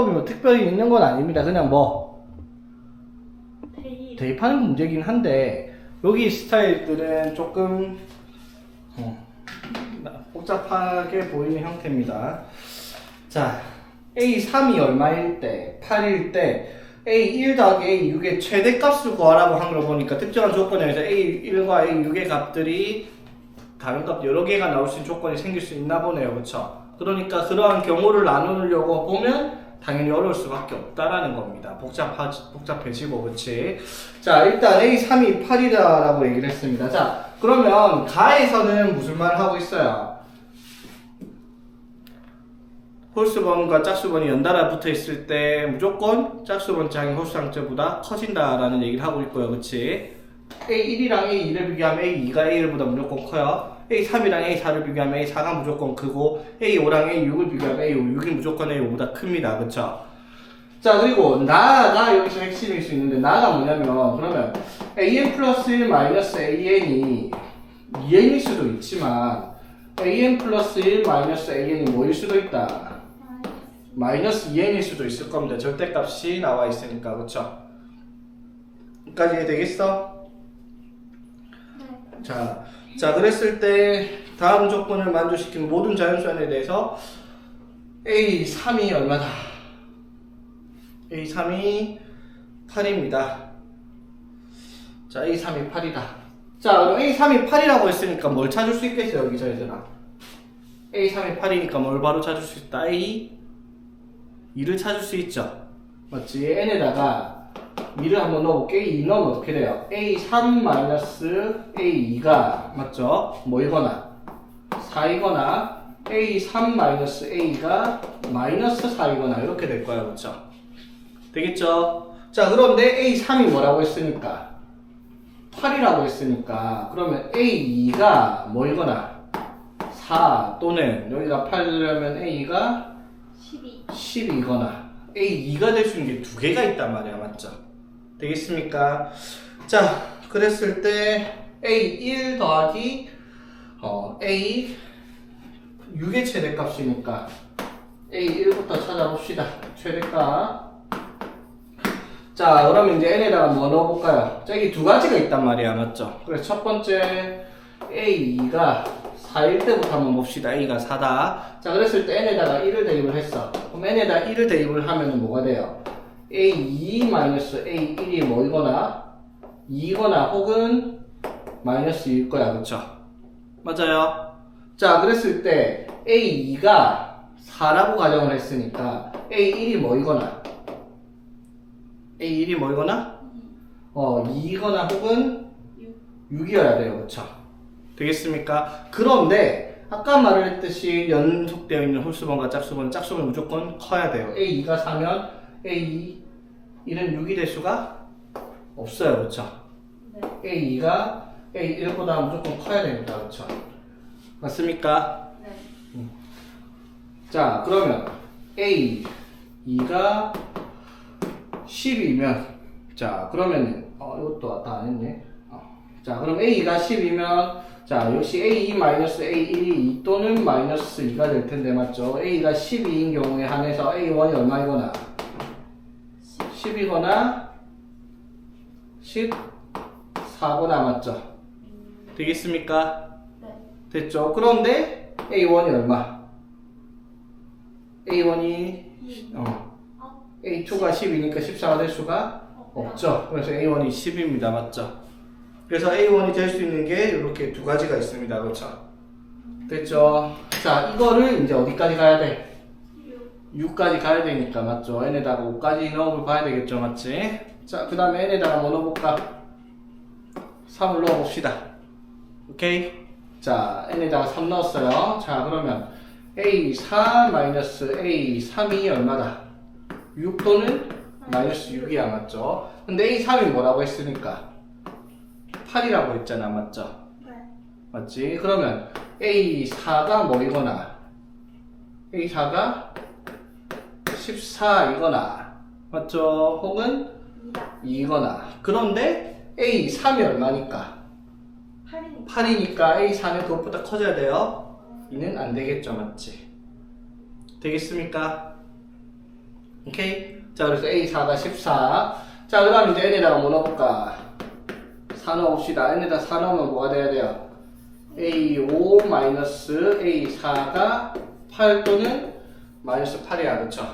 뭐 특별히 있는 건 아닙니다. 그냥 뭐 대입. 대입하는 문제긴 한데 여기 스타일들은 조금 복잡하게 보이는 형태입니다. 자, A3이 얼마일 때, 8일 때 A1 더하기 A6의 최대값을 구하라고 한 걸 보니까 특정한 조건에서 A1과 A6의 값들이 다른 값 여러 개가 나올 수 있는 조건이 생길 수 있나 보네요. 그쵸? 그러니까 그러한 경우를 나누려고 보면 당연히 어려울 수밖에 없다라는 겁니다. 복잡해지고, 그치? 자, 일단 A3이 8이다라고 얘기를 했습니다. 자, 그러면 가에서는 무슨 말을 하고 있어요? 홀수번과 짝수번이 연달아 붙어 있을 때 무조건 짝수번 짝이 홀수항자보다 커진다라는 얘기를 하고 있고요. 그치? A1이랑 A2를 비교하면 A2가 A1보다 무조건 커요. A3이랑 A4를 비교하면 A4가 무조건 크고 A5랑 A6을 비교하면 A6이 무조건 A5보다 큽니다. 그쵸? 자, 그리고 나가 여기서 핵심일 수 있는데 나가 뭐냐면 그러면 AN 플러스 1 마이너스 AN이 2N일 수도 있지만 AN 플러스 1 마이너스 AN이 뭐일 수도 있다. 마이너스 2N일 수도 있을 겁니다. 절대값이 나와 있으니까. 그쵸? 여기까지 되겠어? 네. 자, 그랬을 때 다음 조건을 만족시키는 모든 자연수에 대해서 A3이 얼마다? A3이 8입니다. 자, A3이 8이다. 자, 그럼 A3이 8이라고 했으니까 뭘 찾을 수 있겠어요, 여기서 얘들아? A3이 8이니까 뭘 바로 찾을 수 있다? A2를 찾을 수 있죠. 맞지? N에다가 2를 한번 넣어볼게. 2 넣으면 어떻게 돼요? A3-A2가 맞죠? 뭐이거나 4이거나 A3-A가 마이너스 4이거나 이렇게 될 거야. 그렇죠? 되겠죠? 자, 그런데 A3이 뭐라고 했으니까 8이라고 했으니까 그러면 A2가 뭐이거나 4 또는 여기다 8려면 A가 10이거나 A2가 될 수 있는 게 두 개가 있단 말이야. 맞죠? 되겠습니까? 자, 그랬을 때 A1 더하기 A6의 최대값이니까 A1부터 찾아봅시다. 최대값. 자, 그러면 이제 N에다가 뭐 넣어볼까요? 저기 두 가지가 있단 말이야. 맞죠? 그래서 첫 번째 A2가 4일 때부터 한번 봅시다. A가 4다. 자, 그랬을 때 N에다가 1을 대입을 했어. 그럼 N에다 1을 대입을 하면 뭐가 돼요? A2-A1이 뭐이거나 2거나 혹은 마이너스 2일 거야. 그쵸? 맞아요? 자, 그랬을 때 A2가 4라고 가정을 했으니까 A1이 뭐이거나 A1이 뭐이거나 2거나 혹은 6이어야 돼요. 그쵸? 되겠습니까? 그런데 아까 말을 했듯이 연속되어 있는 홀수번과 짝수번은 무조건 커야 돼요. A2가 4면 A2, 1은 6이 될 수가 없어요. 그렇죠? 네. A2가 A1보다 무조건 커야 됩니다. 그렇죠? 맞습니까? 네. 자, 그러면 A2가 10이면 자, 그러면 이것도 왔다 안 했네. 자, 그럼 A가 10이면 자, 역시 A2-A1이 2 또는 마이너스 2가 될 텐데 맞죠? A가 12인 경우에 한해서 A1이 얼마이거나 10이거나 14거나 맞죠? 되겠습니까? 네. 됐죠? 그런데 A1이 얼마? A1이 A2가 10이니까 14가 될 수가 없죠. 그래서 A1이 10입니다. 맞죠? 그래서 A1이 될 수 있는 게 이렇게 두 가지가 있습니다. 그렇죠? 됐죠? 자, 이거를 이제 어디까지 가야 돼? 6까지 가야 되니까 맞죠? N에다가 5까지 넣어볼 봐야 되겠죠? 맞지? 자, 그 다음에 N에다가 뭐 넣어볼까? 3을 넣어봅시다. 오케이? 자, N에다가 3 넣었어요. 자, 그러면 A4-A3이 얼마다? 6 또는 마이너스 6이야. 맞죠? 근데 A3이 뭐라고 했으니까 8이라고 했잖아. 맞죠? 네. 맞지? 그러면 A4가 뭐이거나 A4가 14이거나 맞죠? 혹은 2거나 그런데 A3이 얼마니까? 8이니까 A4는 그것보다 커져야 돼요. 2는 안 되겠죠. 맞지? 되겠습니까? 오케이? 자, 그래서 A4가 14. 자, 그 다음 이제 n에다가 뭐 넣어볼까? 4 넣어봅시다. n에다 4 넣으면 뭐가 돼야 돼요? A5 마이너스 A4가 8 또는 마이너스 8이야, 그쵸?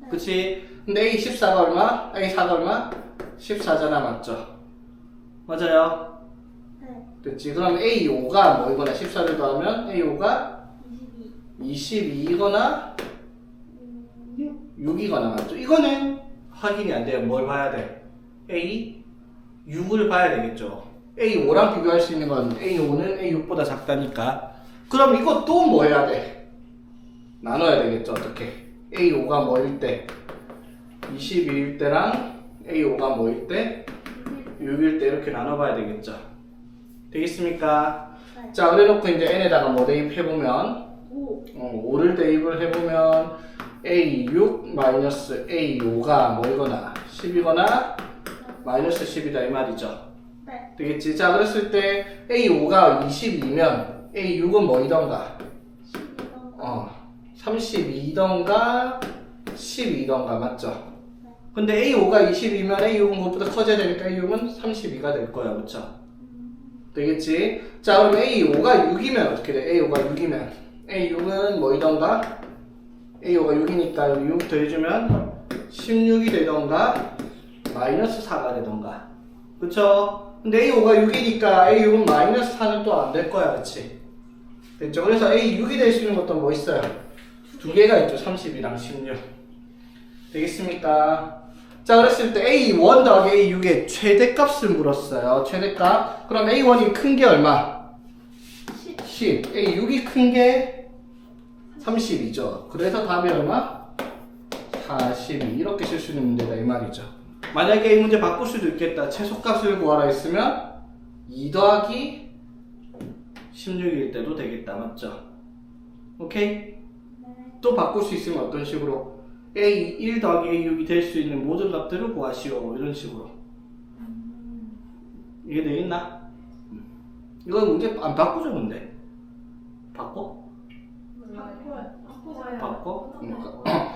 그치? 근데 A14가 얼마? A4가 얼마? 14잖아, 맞죠? 맞아요? 네. 됐지? 그럼 A5가 뭐이거나 14를 더하면 A5가 22. 22이거나 6이거나 맞죠? 이거는 확인이 안 돼요. 뭘 봐야 돼? A6을 봐야 되겠죠. A5랑 비교할 수 있는 건 A5는 A6보다 작다니까. 그럼 이것도 뭐 해야 돼? 나눠야 되겠죠. 어떻게? A5가 뭐일 때? 22일 때랑 A5가 뭐일 때? 6일 때 이렇게 나눠봐야 되겠죠. 되겠습니까? 네. 자, 그래놓고 이제 n에다가 뭐 대입해보면 5. 5를 대입을 해보면 A6 마이너스 A5가 뭐이거나 10이거나 마이너스 10이다 이 말이죠. 네. 되겠지? 자, 그랬을 때 A5가 22면 A6은 뭐이던가? 12번. 32던가 12던가 맞죠? 근데 A5가 22면 A6은 그것보다 커져야 되니까 A6은 32가 될 거야, 그쵸? 되겠지? 자, 그럼 A5가 6이면 어떻게 돼? A5가 6이면 A6은 뭐이던가? A5가 6이니까 여기 6 더해주면 16이 되던가 마이너스 4가 되던가, 그쵸? 근데 A5가 6이니까 A6은 마이너스 4는 또 안 될 거야, 그치? 됐죠? 그래서 A6이 될 수 있는 것도 뭐 있어요? 두 개가 있죠. 30이랑 16. 되겠습니까? 자, 그랬을 때 A1 더하기 A6의 최대값을 물었어요. 최대값. 그럼 A1이 큰 게 얼마? 10. A6이 큰 게 30이죠. 그래서 답이 얼마? 42. 이렇게 쓸 수 있는 문제다 이 말이죠. 만약에 이 문제 바꿀 수도 있겠다. 최소값을 구하라 했으면 2 더하기 16일 때도 되겠다. 맞죠? 오케이? 네. 또 바꿀 수 있으면 어떤 식으로? A1 더하기 A6이 될 수 있는 모든 값들을 구하시오. 이런 식으로. 이게 되겠나? 이건 문제 안 바꾸죠, 근데? 바꿔? 바꿔요. 바꿔?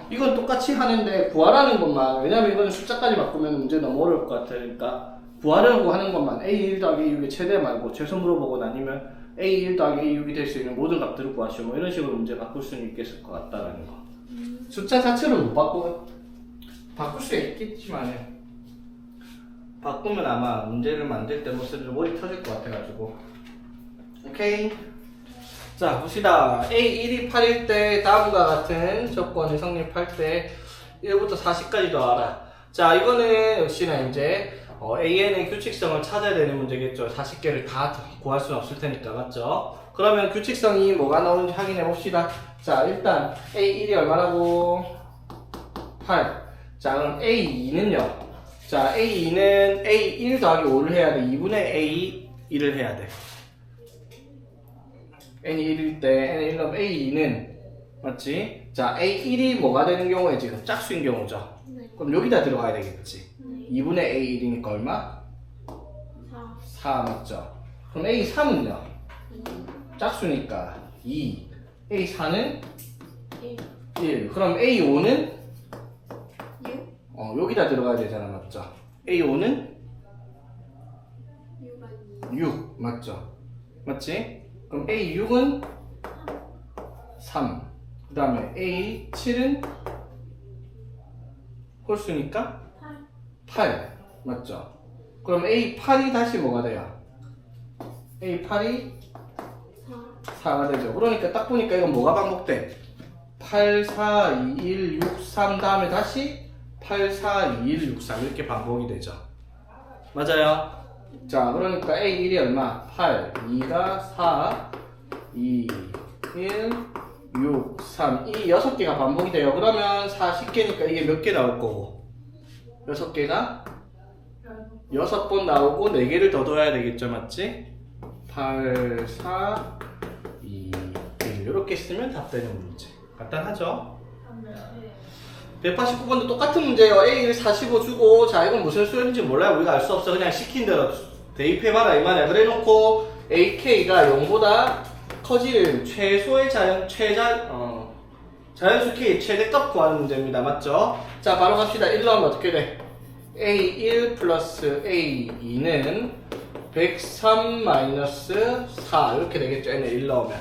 이건 똑같이 하는데 구하라는 것만, 왜냐면 이거는 숫자까지 바꾸면 문제 너무 어려울 것 같으니까 구하려고 하는 것만 A1 더하기 A6의 최대 말고 최소 물어보거나 아니면 A1 더하기 A6이 될 수 있는 모든 값들을 구하시오. 뭐 이런 식으로 문제 바꿀 수는 있겠을 것 같다라는 거. 숫자 자체를 못 바꿀 수 있겠지만 바꾸면 아마 문제를 만들 때 무슨 머리 터질 것 같아가지고. 오케이. 자, 봅시다. A1이 8일 때 다음과 같은 조건이 성립할 때 1부터 40까지 더하라. 자, 이거는 역시나 이제 AN의 규칙성을 찾아야 되는 문제겠죠. 40개를 다 구할 수는 없을 테니까, 맞죠? 그러면 규칙성이 뭐가 나오는지 확인해 봅시다. 자, 일단 A1이 얼마라고? 8. 자, 그럼 A2는요? 자, A2는 A1 더하기 5를 해야 돼. 2분의 A1을 해야 돼. N이 1일 때 N이 1이면 A2는 맞지? 자, A1이 뭐가 되는 경우에 지금 짝수인 경우죠. 네. 그럼 여기다 들어가야 되겠지. 네. 2분의 A1이니까 얼마? 4. 4 맞죠? 그럼 A3은요? 2. 짝수니까 2. A4는 1. 1. 그럼 A5는 6. 여기다 들어가야 되잖아, 맞죠? A5는 6 아니에요. 6 맞죠? 맞지? 그럼 A6은 3. 그 다음에 A7은 홀수니까 8. 8 맞죠? 그럼 A8이 다시 뭐가 돼요? A8이 4. 4가 되죠. 그러니까 딱 보니까 이건 뭐가 반복돼? 8, 4, 2, 1, 6, 3 다음에 다시 8, 4, 2, 1, 6, 3 이렇게 반복이 되죠. 맞아요? 자, 그러니까 A1이 얼마? 8, 2가 4, 2, 1, 6, 3 이 6개가 반복이 돼요. 그러면 40개니까 이게 몇 개 나올 거고? 6개가 6번 나오고 4개를 더 둬야 되겠죠, 맞지? 8, 4, 2, 1 이렇게 쓰면 답 되는 문제. 간단하죠? 189번도 똑같은 문제예요. A를 45 주고 자 이건 무슨 수열인지 몰라요. 우리가 알 수 없어. 그냥 시킨 대로 대입해봐라 이 말이야. 그래놓고 AK가 0보다 커지는 최소의 자연수 K 최대값 구하는 문제입니다. 맞죠? 자, 바로 갑시다. 1 넣으면 어떻게 돼? A1 플러스 A2는 103 마이너스 4 이렇게 되겠죠? N을 1 넣으면.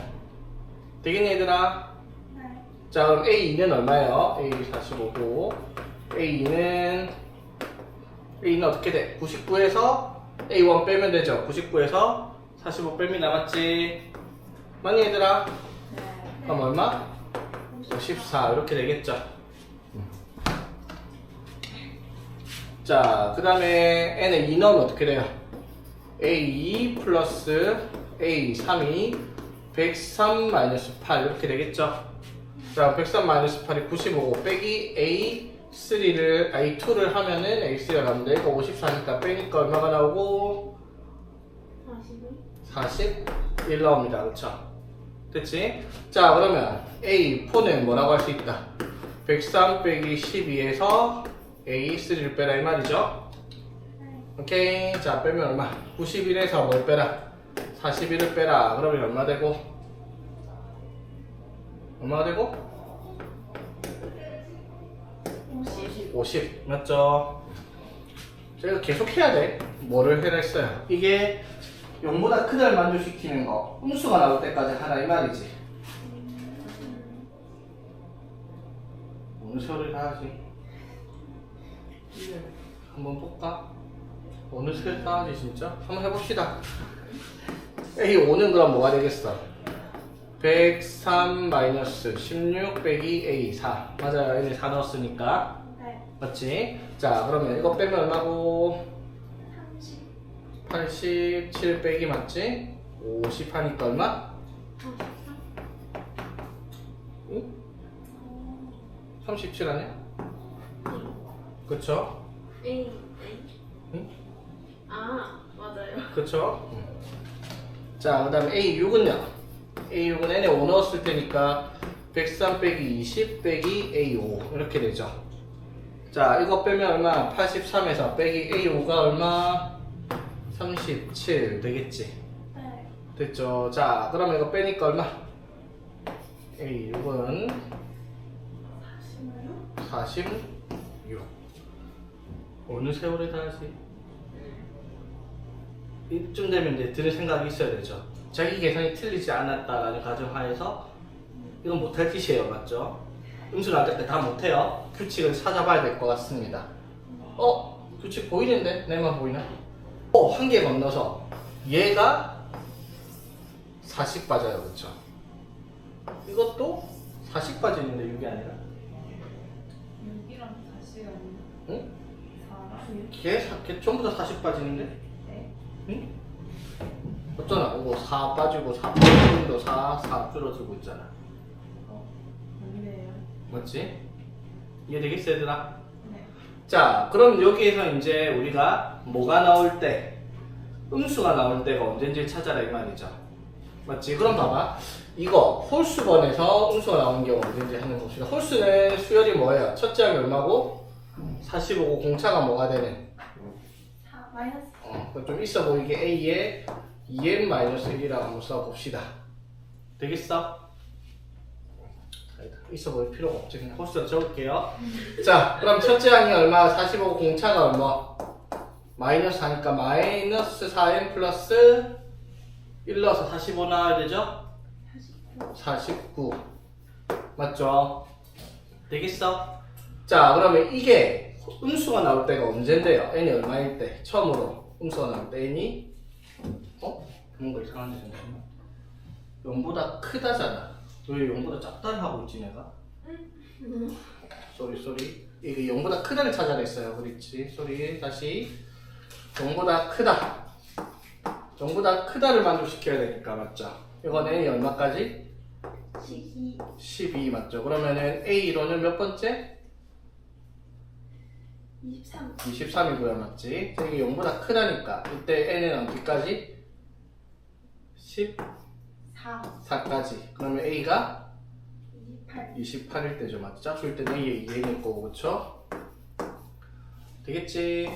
되겠니 얘들아? 네. 자, 그럼 A2는 얼마예요? A 45고 A는 어떻게 돼? 99에서 A1 빼면 되죠? 99에서 45 빼면 남았지? 맞니 얘들아? 네. 그럼 얼마? 54 이렇게 되겠죠? 자, 그 다음에 n에 2 넣으면 어떻게 돼요? A2 플러스 A3이 103 마이너스 8 이렇게 되겠죠? 자, 103 마이너스 8이 95고 빼기 A2를 하면은 A3가 나오는데 이거 54니까 빼니까 얼마가 나오고 41 나옵니다. 그쵸? 됐지? 자, 그러면 A4는 뭐라고 할 수 있다? 103 빼기 12에서 A3를 빼라 이 말이죠? 오케이. 자, 빼면 얼마? 91에서 뭘 빼라? 41을 빼라. 그러면 얼마 되고? 얼마가 되고? 50. 맞죠? 저희가 계속 해야 돼. 뭐를 해라 했어요? 이게 0보다 크다를 만족시키는 거 음수가 나올 때까지 하라 이 말이지. 어느 세월을 다 하지? 한번 볼까? 어느 세월 다 하지 진짜? 한번 해봅시다. A5는 그럼 뭐가 되겠어? 103 마이너스 16 빼기 A4 맞아요. N에 4 넣었으니까 네. 맞지? 자, 그러면 이거 빼면 얼마고? 87 빼기 맞지? 50 하니까 얼마? 37 아니야? 그쵸? 응? 아, 맞아요. 그쵸? 자, 그 다음에 A6은요? A6은 n에 5 넣었을 테니까 103 빼기 20 빼기 A5 이렇게 되죠. 자, 이거 빼면 얼마? 83에서 빼기 A5가 얼마? 37 되겠지? 네. 됐죠? 자, 그러면 이거 빼니까 얼마? A6은 46 어느 세월에 다 하지? 이쯤 되면 이제 들을 생각이 있어야 되죠. 자기 계산이 틀리지 않았다라는 가정하에서 이건 못할 짓이에요. 맞죠? 음수 나올 때 다 못해요. 규칙을 찾아봐야 될 것 같습니다. 규칙 보이는데? 내만 보이나? 한 개 건너서 얘가 40 빠져요. 그쵸? 이것도 40 빠지는데 6이 아니라 6이랑 4시가 응? 4랑 걔 전부 다 40 빠지는데? 네. 응? 어쩌나? 이거 4 빠지고 4 빠지고 4 줄어들고 있잖아. 맞네요. 맞지? 이해되겠어 얘들아? 네. 자, 그럼 여기에서 이제 우리가 뭐가 나올 때 음수가 나올 때가 언제인지 찾아라 이 말이죠. 맞지? 그럼 봐봐. 이거 홀수번에서 음수가 나오는 경우 언제인지 하는 봅시다. 홀수는 수열이 뭐예요? 첫째 항이 얼마고? 45고 공차가 뭐가 되는? 4 마이너스 그럼 좀 있어 보이게 A에 2n-1이라고 한번 써봅시다. 되겠어? 있어 보일 필요가 없지. 그냥 홀수로 적을게요. 자, 그럼 첫째 항이 얼마? 45 공차가 얼마? 마이너스 하니까 마이너스 4n 플러스 1 넣어서 45 나와야 되죠? 49 맞죠? 되겠어? 자, 그러면 이게 음수가 나올 때가 언젠데요? n이 얼마일 때? 처음으로 음수가 나올 때 n이 뭔가 이상한데 잠시만. 0보다 크다잖아. 왜 0보다 작다를 하고 있지 내가? 쏘리 이게 0보다 크다를 찾아냈어요. 그렇지? 쏘리 다시 0보다 크다 0보다 크다를 만족시켜야 되니까 맞죠? 이건 n이 얼마까지? 12 12 맞죠? 그러면은 A로는 몇 번째? 23 23이고요 맞지? 이게 0보다 크다니까 이때 n은 어디까지? 4 14까지 그러면 A가 28 28일 때죠 맞죠? 짝수일 때는 A의 2n일 거고 그쵸? 되겠지?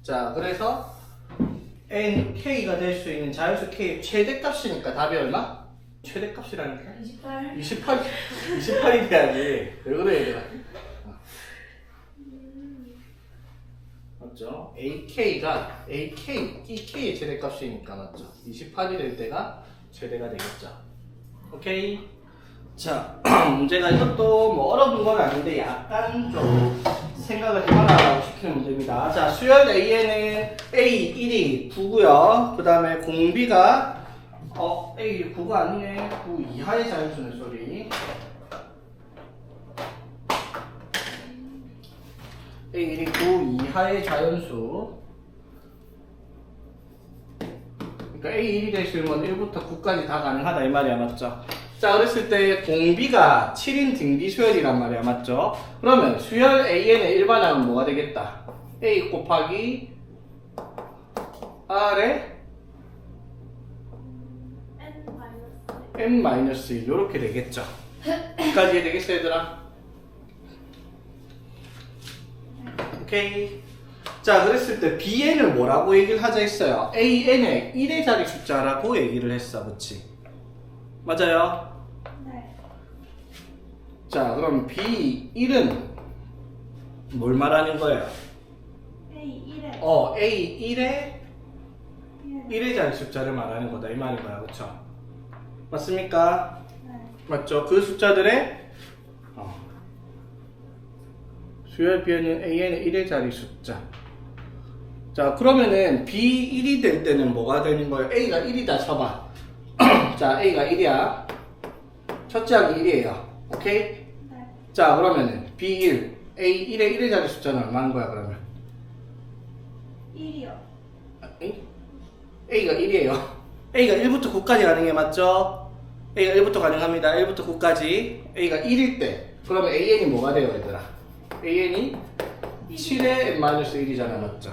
자 그래서 n, k가 될 수 있는 자연수 k의 최대값이니까 답이 얼마? 최대값이라니까? 28. 28이 돼야지. 왜 그래, 얘들아? 맞죠? EK의 최대값이니까 맞죠? 28이 될 때가 최대가 되겠죠. 오케이? 자, 문제가 이것도 뭐 어려운 건 아닌데 약간 좀 생각을 해봐라 시키는 문제입니다. 자, 수열 A에는 A1이 9고요. 그 다음에 공비가 A 9가 아니네. 9 이하의 자연수네, 소리. A1이 9 이하의 자연수. 그러니까 A1이 될 수 있는 건 1부터 9까지 다 가능하다 이 말이야, 맞죠? 자, 그랬을 때 공비가 7인 등비 수열이란 말이야, 맞죠? 그러면 수열 An의 일반항은 뭐가 되겠다? A 곱하기 R의 n-1 이렇게 되겠죠. 여기까지 이해되겠어, 얘들아? 오케이. 자, 그랬을 때 Bn을 뭐라고 얘기를 하자 했어요? An의 1의 자리 숫자라고 얘기를 했어, 그치? 맞아요? 네. 자, 그럼 B1은 뭘 말하는 거예요? A1에 A1의 1의 자리 숫자를 말하는 거다 이 말인 거야, 그쵸? 맞습니까? 네. 맞죠? 그 숫자들의 수열 Bn은 An의 1의 자리 숫자. 자, 그러면은 B1이 될 때는 뭐가 되는 거예요? A가 1이다 쳐봐. 자, A가 1이야. 첫째 항이 1이에요. 오케이? 네. 자, 그러면은 B1, A1의 1의 자리 숫자는 얼마인 거야, 그러면? 1이요. A가 1이에요. A가 1부터 9까지 가능해, 맞죠? A가 1부터 가능합니다. 1부터 9까지. A가 1일 때. 그러면 AN이 뭐가 돼요, 얘들아? AN이 7의 n-1이잖아, 맞죠?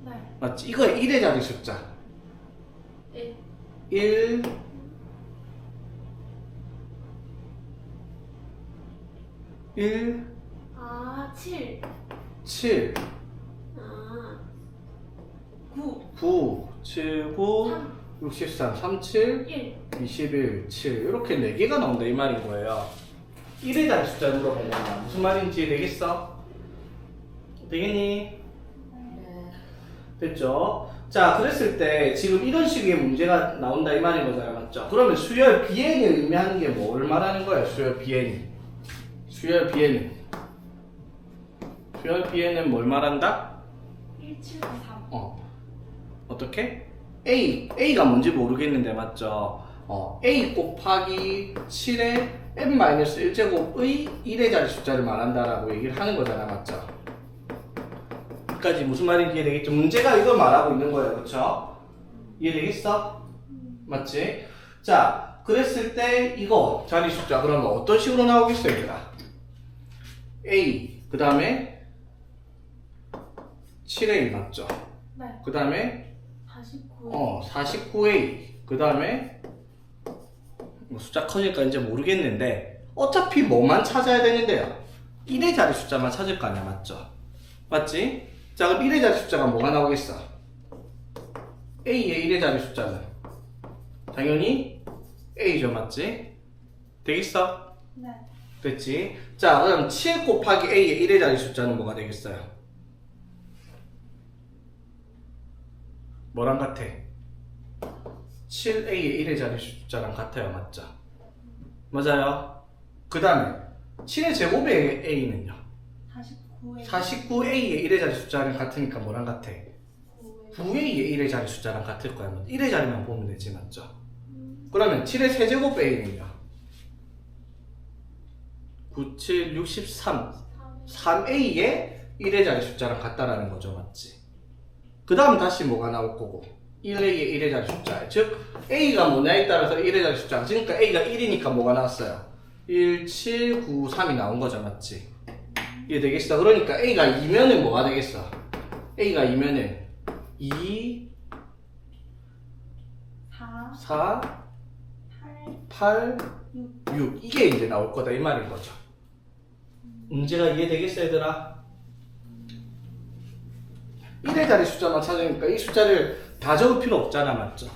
네. 맞지? 이거의 1의 자리 숫자. 1. 1, 1, 아, 7. 7, 아. 9. 9, 7, 9, 3. 63, 37, 1. 21, 7 이렇게 4개가 나온다 이 말인 거예요. 1의 자리 숫자 물어보면 무슨 말인지 되겠어? 되겠니? 네. 됐죠? 자, 그랬을 때 지금 이런 식의 문제가 나온다 이 말인 거잖아요, 맞죠? 그러면 수열 Bn이 의미하는 게 뭘 말하는 거예요? 수열 Bn이 수열 Bn은 뭘 말한다? 1, 7, 9, 3. 어떻게? A가 뭔지 모르겠는데 맞죠? A 곱하기 7의 n-1제곱의 1의 자리 숫자를 말한다라고 얘기를 하는 거잖아, 맞죠? 여기까지 무슨 말인지 이해되겠죠? 문제가 이걸 말하고 있는 거예요, 그쵸? 이해되겠어? 맞지? 자, 그랬을 때 이거 자리 숫자 그러면 어떤 식으로 나오겠어요, 얘들아? A 그 다음에 7A 맞죠? 네. 그 다음에 49. 49A 그 다음에 뭐 숫자 커질까 이제 모르겠는데 어차피 뭐만 찾아야 되는데요 1의 자리 숫자만 찾을 거 아니야, 맞죠? 맞지? 자, 그럼 1의 자리 숫자가 뭐가 나오겠어? A의 1의 자리 숫자는 당연히 A죠, 맞지? 되겠어? 네. 됐지? 자, 그럼 7 곱하기 A의 1의 자리 숫자는 뭐가 되겠어요? 뭐랑 같아? 7A의 1의 자리 숫자랑 같아요, 맞죠? 맞아요? 그 다음에 7의 제곱의 A는요? 49에 49A의 1의 자리 숫자랑 같으니까 뭐랑 같아? 9에 9A의 1의 자리 숫자랑 같을 거야. 1의 자리만 보면 되지, 맞죠? 그러면 7의 세제곱 A는요? 9, 7, 63 3A의 1의 자리 숫자랑 같다라는 거죠, 맞지? 그 다음 다시 뭐가 나올 거고 1A의 1의 자리 숫자, 즉 A가 뭐냐에 따라서 1의 자리 숫자, 그러니까 A가 1이니까 뭐가 나왔어요? 1, 7, 9, 3이 나온 거죠, 맞지? 이해되겠어? 그러니까 A가 2면은 뭐가 되겠어? A가 2면은 2, 4, 4, 8, 8, 6. 6 이게 이제 나올 거다 이 말인 거죠. 문제가 이해되겠어, 얘들아? 1의 자리 숫자만 찾으니까 이 숫자를 다 적을 필요 없잖아, 맞죠?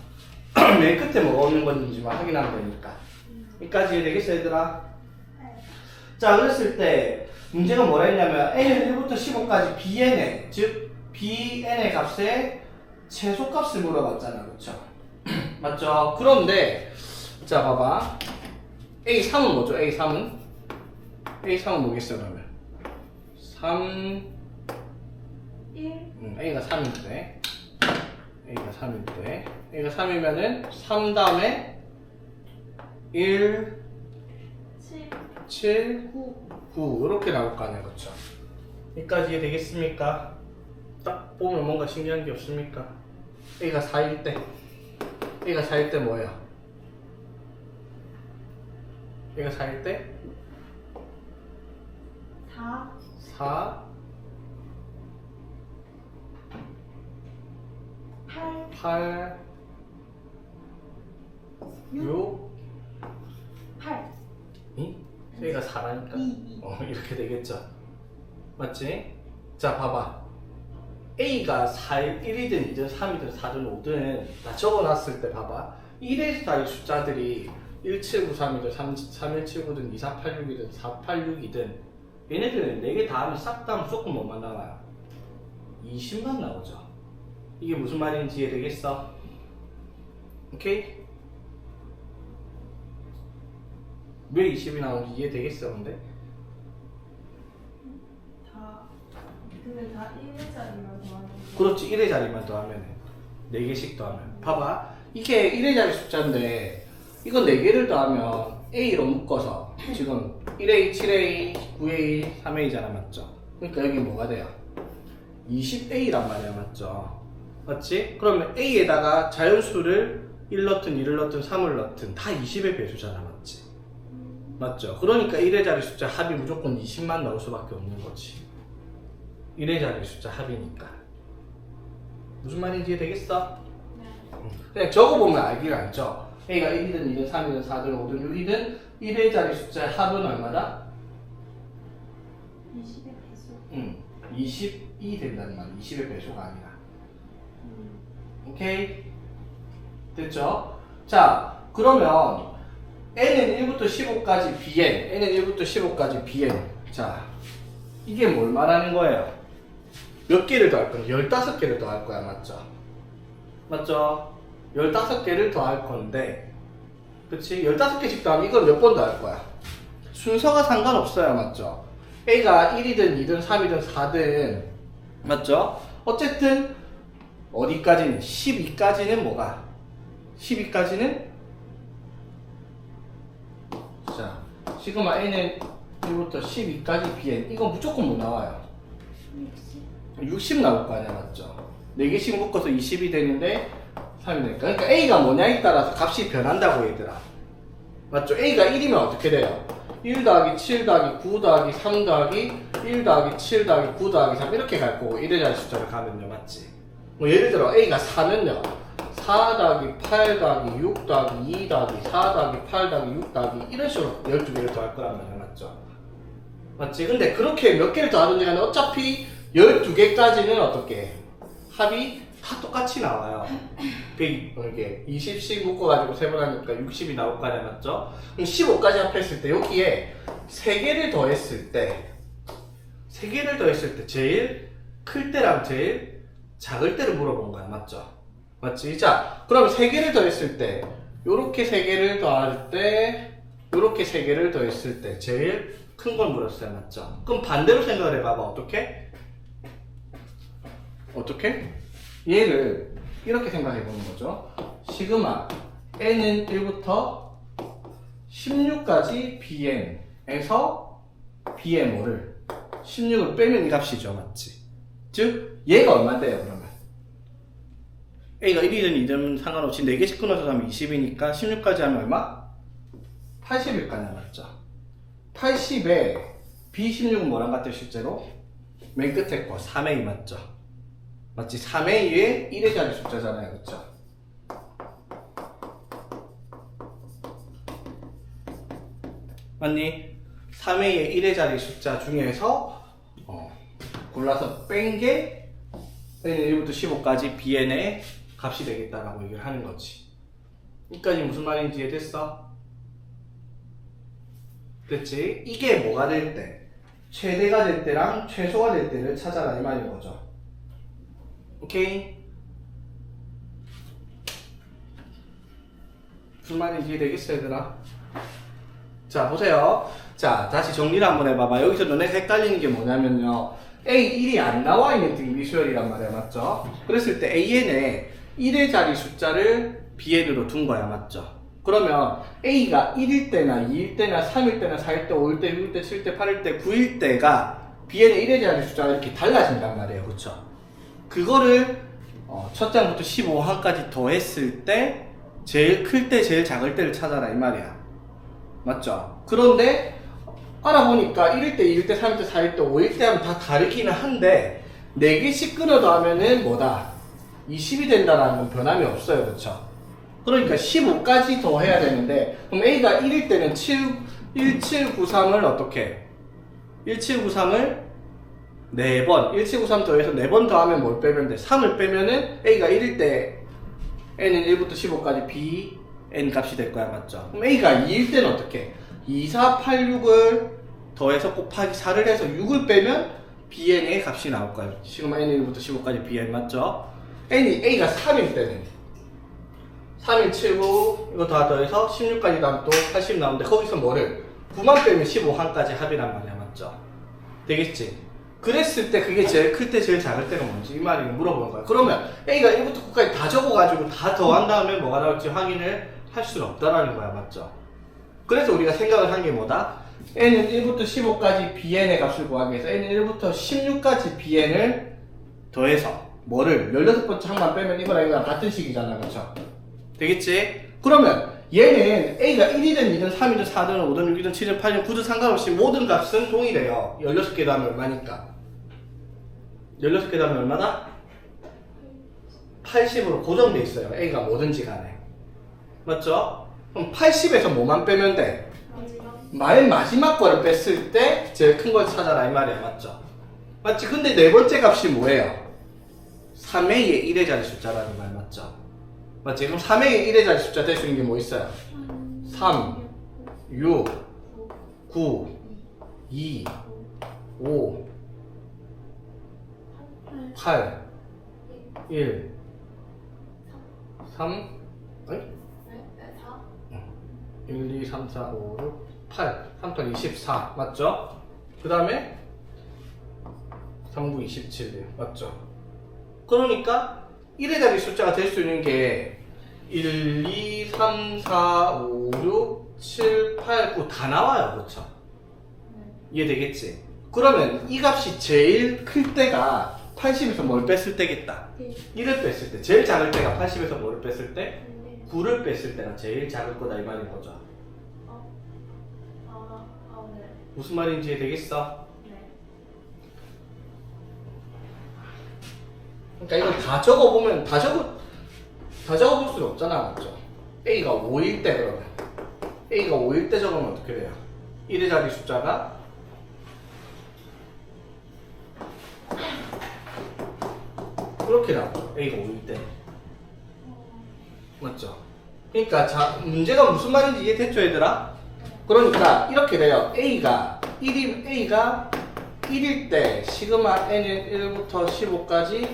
맨 끝에 뭐가 없는 건지만 확인하면 되니까. 여기까지 이해되겠어 얘들아? 네. 자 그랬을 때 문제가 뭐라 했냐면 n은 1부터 15까지 bn의 즉 bn의 값의 최소값을 물어봤잖아 그쵸? 맞죠? 그런데 자 봐봐 a3은 뭐죠? a3은 뭐겠어 그러면? 3 1, a가 3인데 a가 3이면은 3 다음에 1 7, 7 9. 9 이렇게 나올 거 아니야 그쵸? 여기까지 이해되겠습니까? 딱 보면 뭔가 신기한 게 없습니까? A가 4일 때 뭐예요? A가 4일 때 4, 4 8, 8 6, 6 8, 이? A가 4라니까 2. 이렇게 되겠죠? 맞지? 자 봐봐 A가 4일 1이든 2든 3이든 4든 5든 다 적어놨을 때 봐봐 1에서 4의 숫자들이 1793이든 3179든 2486이든 486이든 얘네들은 4개 다 하면 싹 다 무조건 뭐만 나와요? 20만 나오죠 이게 무슨 말인지 이해되겠어? 오케이? 왜 20이 나오는지 이해되겠어 근데? 다. 근데 다 1의 자리만 더하는 거. 그렇지 1의 자리만 더하면 4개씩 더하면 봐봐 이게 1의 자리 숫자인데 이거 4개를 더하면 A로 묶어서 지금 1A, 7A, 9A, 3A잖아 맞죠? 그러니까 여기 뭐가 돼요? 20A란 말이야 맞죠? 맞지? 그러면 A에다가 자연수를 1 넣든 2를 넣든 3을 넣든 다 20의 배수잖아 맞지? 맞죠? 그러니까 1의 자리 숫자 합이 무조건 20만 나올 수밖에 없는 거지 1의 자리 숫자 합이니까 무슨 말인지 되겠어? 네. 그냥 적어보면 알기가 알죠? A가 1이든 2든 3이든 4든 5든 6이든 1의 자리 숫자의 합은 얼마다? 20의 배수. 20이 된다는 말이야 20의 배수가 아니라 오케이? 됐죠? 자 그러면 n은 1부터 15까지 bn 자 이게 뭘 말하는 거예요? 몇 개를 더할 거야? 15개를 더할 거야 맞죠? 맞죠? 15개를 더할 건데 그치? 15개씩 더하면 이걸 몇 번 더할 거야? 순서가 상관없어요 맞죠? A가 1이든 2든 3이든 4든 맞죠? 어쨌든 어디까지는? 12까지는 뭐가? 12까지는 자 시그마 n은 1부터 12까지 bn 이건 무조건 뭐 나와요? 60 나올 거 아니야 맞죠? 4개씩 묶어서 20이 되는데 3이 되니까 그러니까 A가 뭐냐에 따라서 값이 변한다고 얘들아 맞죠? A가 1이면 어떻게 돼요? 1 더하기 7 더하기 9 더하기 3 더하기 1 더하기 7 더하기 9 더하기 3 이렇게 갈 거고 1의 자리 숫자를 가면요 맞지? 뭐 예를 들어 A가 4면요 4 더하기 8 더하기 6 더하기 2 더하기 4 더하기 8 더하기 6 더하기 이런 식으로 12개를 더할 거란 말이야 맞죠? 맞지? 근데 그렇게 몇 개를 더하든지 간에 어차피 12개까지는 어떻게 합이 다 똑같이 나와요 100, 이렇게 20씩 묶어가지고 세분하니까 60이 나올 거 아니야 맞죠? 그럼 15까지 합했을 때 여기에 3개를 더했을 때 제일 클 때랑 제일 작을 때를 물어본 거야 맞죠? 맞지? 자 그럼 3개를 더했을 때 요렇게 3개를 더할 때 요렇게 3개를 더했을 때 제일 큰 걸 물었어요 맞죠? 그럼 반대로 생각을 해봐봐 어떻게? 얘를 이렇게 생각해 보는 거죠 시그마 n은 1부터 16까지 bn에서 bm오를 16을 빼면 이 값이죠 맞지? 즉 얘가 얼마인데요 그러면? A가 1이든 2든 상관없이 4개씩 끊어서 하면 20이니까 16까지 하면 얼마? 80일 거 아니야 맞죠? 80에 B16은 뭐랑 같아요 실제로? 맨 끝에 거 3A 맞죠? 맞지? 3A에 1의 자리 숫자잖아요 그쵸? 맞니? 3A의 1의 자리 숫자 중에서 골라서 뺀 게 N은 1부터 15까지 Bn의 값이 되겠다라고 얘기를 하는 거지 여기까지 무슨 말인지 이해됐어? 됐지? 이게 뭐가 될 때? 최대가 될 때랑 최소가 될 때를 찾아라 이 말인 거죠. 오케이? 무슨 말인지 이해되겠어 얘들아? 자 보세요. 자 다시 정리를 한번 해봐봐. 여기서 너네가 헷갈리는 게 뭐냐면요, A1이 안 나와 있는 등비수열이란 말이야, 맞죠? 그랬을 때 AN에 1의 자리 숫자를 BN으로 둔 거야, 맞죠? 그러면 A가 1일 때나 2일 때나 3일 때나 4일 때 5일 때 6일 때 7일 때 8일 때 9일 때가 BN의 1의 자리 숫자가 이렇게 달라진단 말이에요, 그쵸? 그거를 첫 장부터 15항까지 더했을 때 제일 클 때 제일 작을 때를 찾아라 이 말이야, 맞죠? 그런데 알아보니까 1일 때, 2일 때, 3일 때, 4일 때, 5일 때 하면 다 다르기는 한데 4개씩 끊어도 하면은 뭐다? 20이 된다라는 건 변함이 없어요, 그쵸? 그러니까 15까지 더 해야 되는데, 그럼 A가 1일 때는 1793을 어떻게? 1793을 4번, 1793 더해서 4번 더하면 뭘 빼면 돼? 3을 빼면은 A가 1일 때 N은 1부터 15까지 B, N 값이 될 거야, 맞죠? 그럼 A가 2일 때는 어떻게? 2, 4, 8, 6을 더해서 곱하기 4를 해서 6을 빼면 BN의 값이 나올 거예요. 지금 N 1부터 15까지 BN 맞죠? A가 3일 때는 3일 79 이거 다 더해서 16까지 나오면 또 80 나오는데 거기서 뭐를 9만 빼면 15항까지 합이란 말이야, 맞죠? 되겠지? 그랬을 때 그게 제일 클 때 제일 작을 때가 뭔지 이 말이 물어보는 거야. 그러면 A가 1부터 9까지 다 적어가지고 다 더한 다음에 뭐가 나올지 확인을 할 수는 없다라는 거야, 맞죠? 그래서 우리가 생각을 한 게 뭐다? N은 1부터 15까지 BN의 값을 구하기 위해서 N은 1부터 16까지 BN을 더해서 뭐를 16번째 항만 빼면 이거랑 이거랑 같은 식이잖아, 그렇죠? 되겠지? 그러면 얘는 A가 1이든 2든 3이든 4든 5든 6이든 7든 8든 9든 상관없이 모든 값은 동일해요. 16개 더하면 얼마니까? 16개 더하면 얼마다? 80으로 고정돼 있어요, A가 뭐든지 간에. 맞죠? 그럼 80에서 뭐만 빼면 돼? 맨 마지막 거를 뺐을 때 제일 큰 걸 찾아라 이 말이야, 맞죠? 맞지? 근데 네 번째 값이 뭐예요? 3A의 1의 자리 숫자라는 말 맞죠? 맞지? 그럼 3A의 1의 자리 숫자 될 수 있는 게 뭐 있어요? 3, 6, 9, 2, 5, 8, 1, 3, 아니? 1, 2, 3, 4, 5, 6, 8, 3, 8, 24 맞죠? 그 다음에 3, 9, 27 맞죠? 그러니까 1의 자리 숫자가 될 수 있는 게 1, 2, 3, 4, 5, 6, 7, 8, 9 다 나와요, 그렇죠? 이해되겠지? 그러면 이 값이 제일 클 때가 80에서 뭘 뺐을 때겠다. 1을 뺐을 때 제일 작을 때가 80에서 뭐를 뺐을 때? 9를 뺐을 때가 제일 작을 거다 이 말인 거죠. 네. 무슨 말인지 되겠어? 네. 그러니까 이걸 다 적어보면 다 적어볼 수는 없잖아, 맞죠? A가 5일 때 그러면 A가 5일 때 적으면 어떻게 돼요? 1의 자리 숫자가 그렇게 나오죠. A가 5일 때 맞죠? 그러니까 문제가 무슨 말인지 이해됐죠, 얘들아? 그러니까 이렇게 돼요. A가 1일 때 시그마 N은 1부터 15까지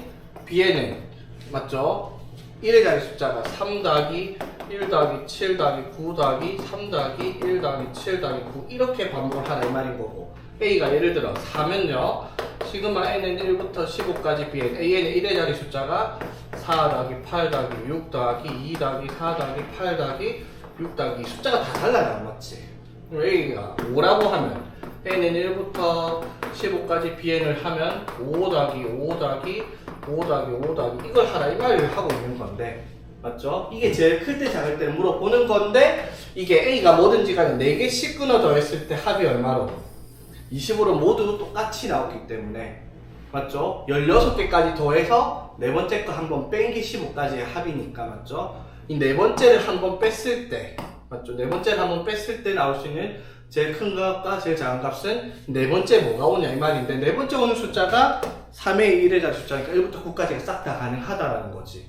Bn은 맞죠? 1의 자리 숫자가 3 더하기 1 더하기 7 더하기 9 더하기 3 더하기 1 더하기 7 더하기 9 이렇게 반복을 하라 이 말인 거고, A가 예를 들어 4면요 시그마 N은 1부터 15까지 Bn A는 1의 자리 숫자가 4 더하기 8 더하기 6 더하기 2 더하기 4 더하기 8 더하기 6 더하기 숫자가 다 달라요, 맞지? 그럼 A가 5라고 하면 N은 1부터 15까지 Bn을 하면 5 더하기 5 더하기 5 더하기 5 더하기 이걸 하라 이 말을 하고 있는 건데, 맞죠? 이게 제일 클 때 작을 때 물어보는 건데, 이게 A가 뭐든지 간에 4개씩 끊어 더했을 때 합이 얼마로? 20으로 모두 똑같이 나왔기 때문에, 맞죠? 16개까지 더해서 네 번째 거 한 번 뺀 게 15까지의 합이니까, 맞죠? 이 네 번째를 한 번 뺐을 때, 맞죠? 네 번째를 한 번 뺐을 때 나올 수 있는 제일 큰 값과 제일 작은 값은 네 번째 뭐가 오냐 이 말인데, 네 번째 오는 숫자가 3의 1의 자리 숫자니까 1부터 9까지가 싹 다 가능하다라는 거지,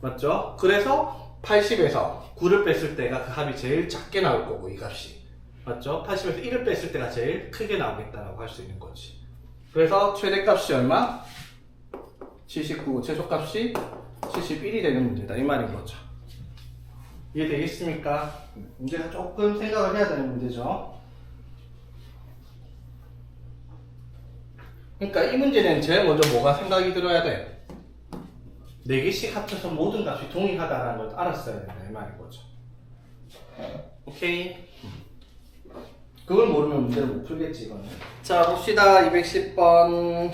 맞죠? 그래서 80에서 9를 뺐을 때가 그 합이 제일 작게 나올 거고, 이 값이 맞죠? 80에서 1을 뺐을 때가 제일 크게 나오겠다라고 할 수 있는 거지. 그래서 최대값이 얼마? 79고 최소값이 71이 되는 문제다 이 말인 거죠. 이해되겠습니까? 문제가 조금 생각을 해야 되는 문제죠. 그러니까 이 문제는 제일 먼저 뭐가 생각이 들어야 돼? 4개씩 합쳐서 모든 값이 동일하다는 걸 알았어야 된다 이 말인 거죠. 오케이? 그걸 모르면 문제를 못 풀겠지 이거는. 자 봅시다. 210번.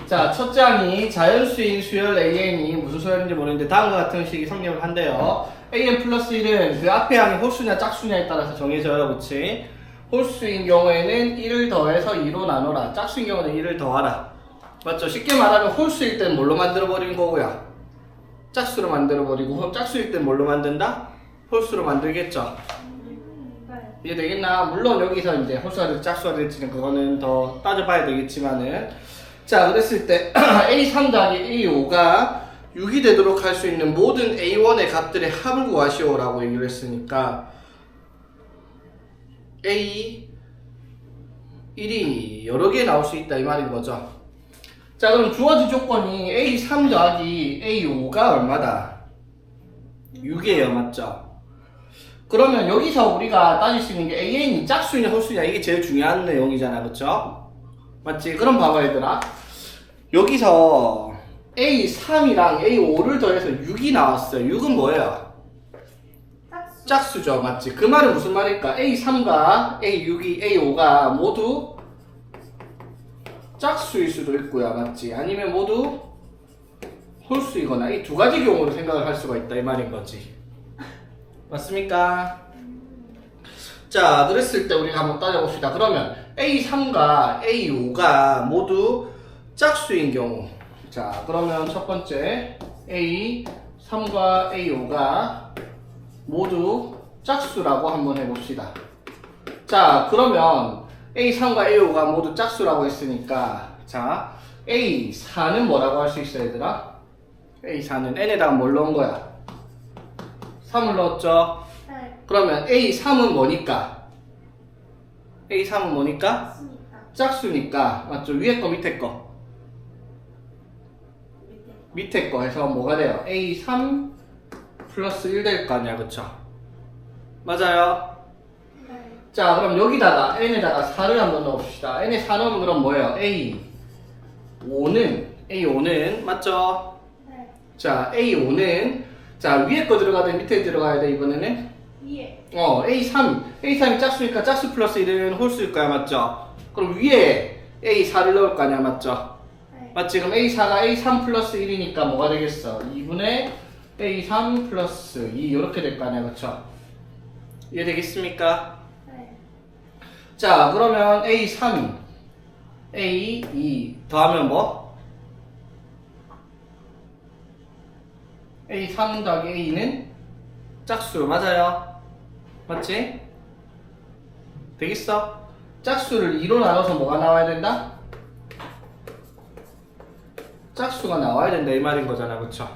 자 첫째 항이 자연수인 수열 AN이 무슨 수열인지 모르는데 다음과 같은 식이 성립을 한대요. AN 플러스 1은 그 앞에 항이 홀수냐 짝수냐에 따라서 정해져요. 그치? 홀수인 경우에는 1을 더해서 2로 나눠라. 짝수인 경우는 1을 더하라. 맞죠? 쉽게 말하면 홀수일 땐 뭘로 만들어버리는 거고요? 짝수로 만들어버리고 짝수일 땐 뭘로 만든다? 홀수로 만들겠죠? 네. 이해 되겠나? 물론 여기서 이제 홀수가 될지 짝수가 될지는 그거는 더 따져봐야 되겠지만은 자 그랬을 때 A3 더하기 A5가 6이 되도록 할 수 있는 모든 A1의 값들의 합을 구하시오라고 얘기를 했으니까 A1이 여러 개 나올 수 있다 이 말인 거죠. 자 그럼 주어진 조건이 A3 더하기 A5가 얼마다? 6이에요. 맞죠? 그러면 여기서 우리가 따질 수 있는 게 AN이 짝수냐 홀수냐 이게 제일 중요한 내용이잖아. 그쵸? 맞지? 그럼 봐봐 얘들아. 여기서 A3이랑 A5를 더해서 6이 나왔어요. 6은 뭐예요? 짝수. 짝수죠. 맞지? 그 말은 무슨 말일까? A3과 A6이 A5가 모두 짝수일 수도 있고요. 맞지? 아니면 모두 홀수이거나 이 두 가지 경우로 생각을 할 수가 있다 이 말인 거지. 맞습니까? 자 그랬을 때 우리가 한번 따져봅시다. 그러면 A3과 A5가 모두 짝수인 경우 자 그러면 첫 번째 A3과 A5가 모두 짝수라고 한번 해봅시다. 자 그러면 A3과 A5가 모두 짝수라고 했으니까 자 A4는 뭐라고 할 수 있어 얘들아? A4는 n에다가 뭘 넣은 거야? 3을 넣었죠? 네. 그러면 A3은 뭐니까? A3은 뭐니까? 짝수니까. 짝수니까 맞죠? 위에 거 밑에 거 밑에 거 해서 뭐가 돼요? A3 플러스 1 될 거 아니야 그쵸? 맞아요? 네. 자 그럼 여기다가 n에다가 4를 한번 넣어봅시다. n에 4 넣으면 그럼 뭐예요? A5는 맞죠? 네. 자 A5는 자 위에 거 들어가야 돼 밑에 들어가야 돼 이번에는? 위에. A3이 짝수니까 짝수 플러스 1은 홀수일 거야 맞죠? 그럼 위에 A4를 넣을 거 아니야 맞죠? 네. 맞지? 그럼 A4가 A3 플러스 1이니까 뭐가 되겠어? 2분의 A3 플러스 2 이렇게 될 거 아니야 그쵸? 이해되겠습니까? 네. 자 그러면 A3 A2 더하면 뭐? A3 더하기 A는 짝수 맞아요? 맞지? 되겠어? 짝수를 2로 나눠서 뭐가 나와야 된다? 짝수가 나와야 된다 이 말인 거잖아 그쵸?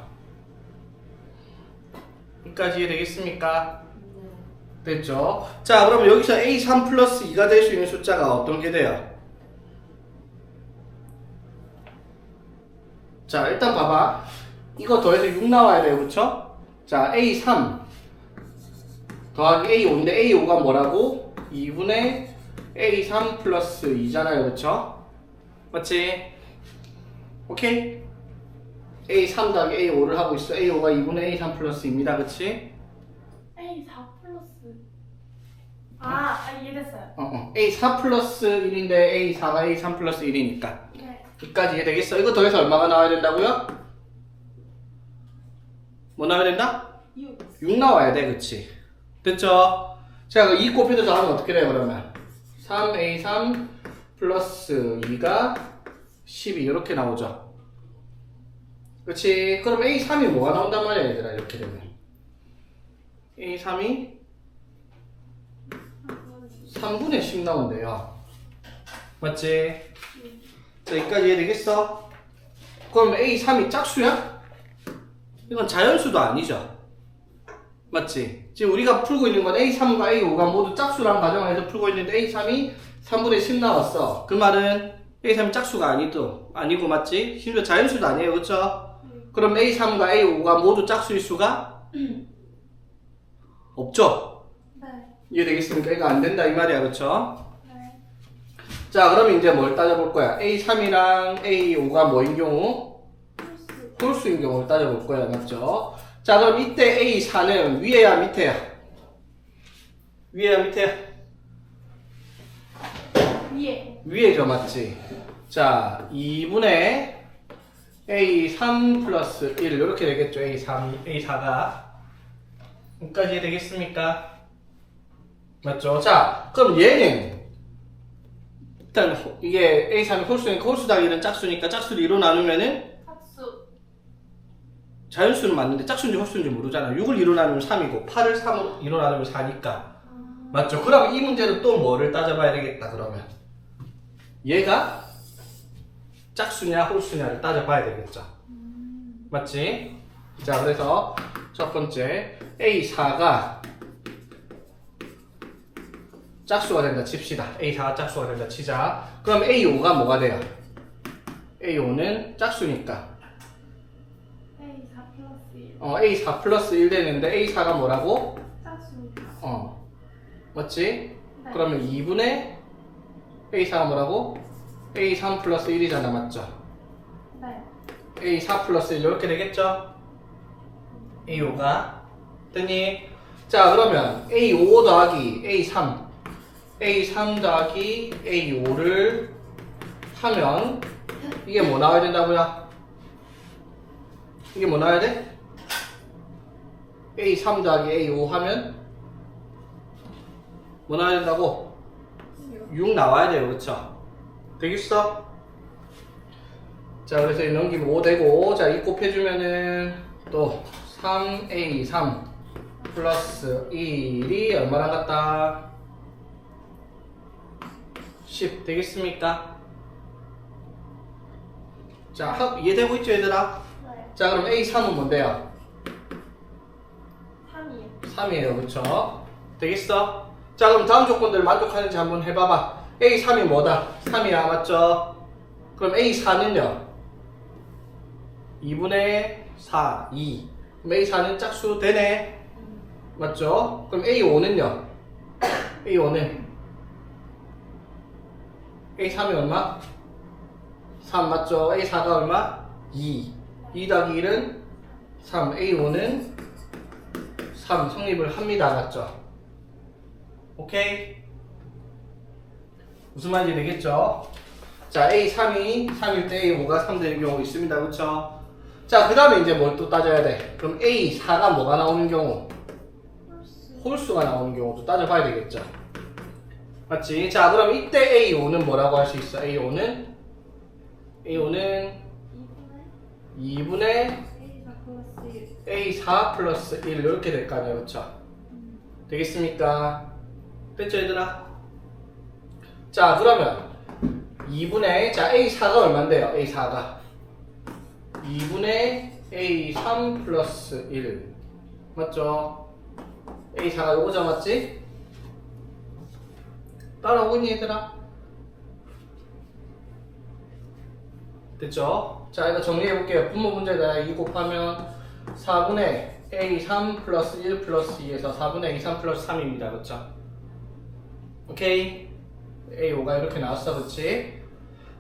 여기까지 이해되겠습니까? 됐죠? 자 그러면 여기서 A3 플러스 2가 될 수 있는 숫자가 어떤 게 돼요? 자 일단 봐봐 이거 더해서 6 나와야 돼요 그쵸? 자 A3 더하기 A5인데 A5가 뭐라고? 2분의 A3 플러스 2잖아요 그쵸? 맞지? 오케이? A3 더하기 A5를 하고 있어. A5가 2분의 A3 플러스 2입니다 그치? A4 플러스. 아, 이해됐어요. A4 플러스 1인데 A4가 A3 플러스 1이니까 네. 여기까지 이해되겠어? 이거 더해서 얼마가 나와야 된다고요? 뭐 나와야 된다? 6. 6 나와야 돼 그치? 됐죠? 자, 2 곱해서 더하면 어떻게 돼요 그러면? 3A3 플러스 2가 12 이렇게 나오죠? 그치? 그럼 A3이 뭐가 나온단 말이야 얘들아 이렇게 되면 A3이 3분의 10 나온대요 맞지? 자 여기까지 이해되겠어? 그럼 A3이 짝수야? 이건 자연수도 아니죠 맞지? 지금 우리가 풀고 있는 건 A3과 A5가 모두 짝수라는 가정하에서 풀고 있는데 A3이 3분의 10 나왔어. 그 말은 A3이 짝수가 아니고 맞지? 심지어 자연수도 아니에요. 그쵸? 그럼 A3과 A5가 모두 짝수일 수가 없죠? 네. 이해되겠습니까? 이거 안 된다 이 말이야. 그쵸? 네. 자 그럼 이제 뭘 따져볼 거야? A3이랑 A5가 뭐인 경우? 홀수. 홀수인 경우를 따져볼 거야. 맞죠? 자 그럼 이때 A4는 위에야 밑에야? 위에야 밑에야? 위에. 위에죠. 맞지? 자 2분의 A3 플러스 1 이렇게 되겠죠. A4가 여기까지 되겠습니까? 맞죠? 자 그럼 얘는 일단 이게 A3이 홀수니까 홀수 더하기 1은 짝수니까 짝수를 2로 나누면은 합수. 자연수는 맞는데 짝수인지 홀수인지 모르잖아. 6을 2로 나누면 3이고 8을 2로 나누면 4니까 맞죠? 그럼 이 문제는 또 뭐를 따져봐야 되겠다. 그러면 얘가 짝수냐 홀수냐를 따져봐야 되겠죠. 맞지? 자 그래서 첫 번째 A4가 짝수가 된다 칩시다. A4가 짝수가 된다 치자. 그럼 A5가 뭐가 돼요? A5는 짝수니까 A4 플러스 1. A4 플러스 1 되는데 A4가 뭐라고? 짝수. 맞지? 네. 그러면 2분의 A4가 뭐라고? A3 플러스 1이잖아. 맞죠? 네. A4 플러스 1 이렇게 되겠죠? A5가 됐니? 자 그러면 A5 더하기 A3 더하기 A5를 하면 이게 뭐 나와야 된다고요? 이게 뭐 나와야 돼? A3 더하기 A5 하면 뭐 나와야 된다고? 6 나와야 돼요. 그쵸? 되겠어? 자 그래서 이 넘기면 5 되고 자 이 곱해주면은 또 3A3 플러스 1이 얼마나 같다? 10 되겠습니까? 자 이해되고 있죠 얘들아? 네. 자 그럼 A3은 뭔데요? 3이요. 3이에요. 그쵸? 되겠어? 자 그럼 다음 조건들 만족하는지 한번 해봐봐. A3이 뭐다? 3이야. 맞죠? 그럼 A4는요? 2분의 4, 2. 그럼 A4는 짝수 되네. 맞죠? 그럼 A5는요? A5는 A3이 얼마? 3 맞죠? A4가 얼마? 2. 2 더하기 1은 3. A5는 3 성립을 합니다. 맞죠? 오케이? 무슨 말인지 되겠죠? 자, A3이 3일 때 A5가 3 되는 경우 있습니다. 그쵸? 자, 그 다음에 이제 뭘 또 따져야 돼? 그럼 A4가 뭐가 나오는 경우? 홀수. 홀수가 나오는 경우도 따져봐야 되겠죠? 맞지? 자, 그럼 이때 A5는 뭐라고 할 수 있어? A5는 2분의 2분의 A4 플러스 1. A4 플러스 1 이렇게 될 거 아니에요. 그쵸? 되겠습니까? 됐죠 얘들아? 자 그러면 2분의 자 A4가 얼만데요? A4가 2분의 A3 플러스 1 맞죠? A4가 요거죠. 맞지? 따라오고 있니 얘들아? 됐죠? 자 이거 정리해볼게요. 분모 문제다. 2 곱하면 4분의 A3 플러스 1 플러스 2에서 4분의 A3 플러스 3입니다. 그쵸? 오케이? A5가 이렇게 나왔어. 그치?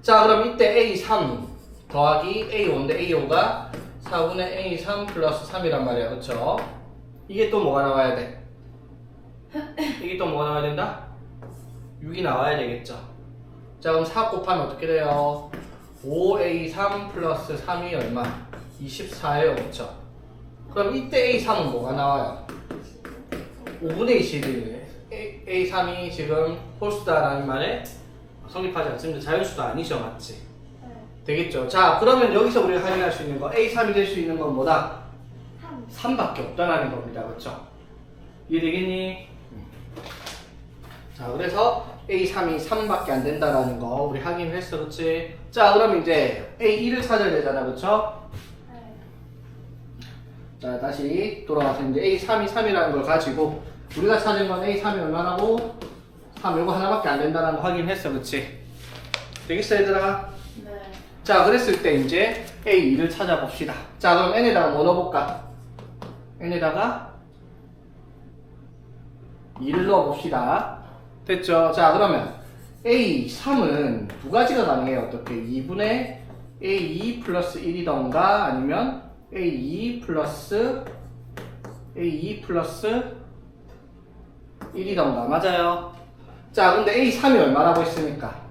자 그럼 이때 A3 더하기 A5인데 A5가 4분의 A3 플러스 3이란 말이야. 그쵸? 이게 또 뭐가 나와야 돼? 이게 또 뭐가 나와야 된다? 6이 나와야 되겠죠? 자 그럼 4 곱하면 어떻게 돼요? 5A3 플러스 3이 얼마? 24예요. 그쵸? 그럼 이때 A3은 뭐가 나와요? 5분의 21. A3이 지금 홀수다라는 말에 성립하지 않습니다. 자연수도 아니죠. 맞지? 네. 되겠죠? 자, 그러면 여기서 우리가 확인할 수 있는 거 A3이 될 수 있는 건 뭐다? 3. 3밖에 없다라는 겁니다. 그렇죠? 이해되겠니? 자, 그래서 A3이 3밖에 안 된다라는 거 우리 확인을 했어. 그렇지? 자, 그럼 이제 A1을 찾아야 되잖아. 그렇죠? 네. 자, 다시 돌아와서 이제 A3이 3이라는 걸 가지고 우리가 찾은 건 A3이 얼마라고? 3 이거 하나밖에 안 된다는 거 확인했어, 그치? 되겠어, 얘들아? 네. 자, 그랬을 때 이제 A2를 찾아봅시다. 자, 그럼 N에다가 뭐 넣어볼까? N에다가 2를 넣어봅시다. 됐죠? 자, 그러면 A3은 두 가지가 가능해요. 어떻게? 2분의 A2 플러스 1이던가 아니면 A2 플러스 1이던가. 맞아요. 자, 근데 A3이 얼마라고 했으니까?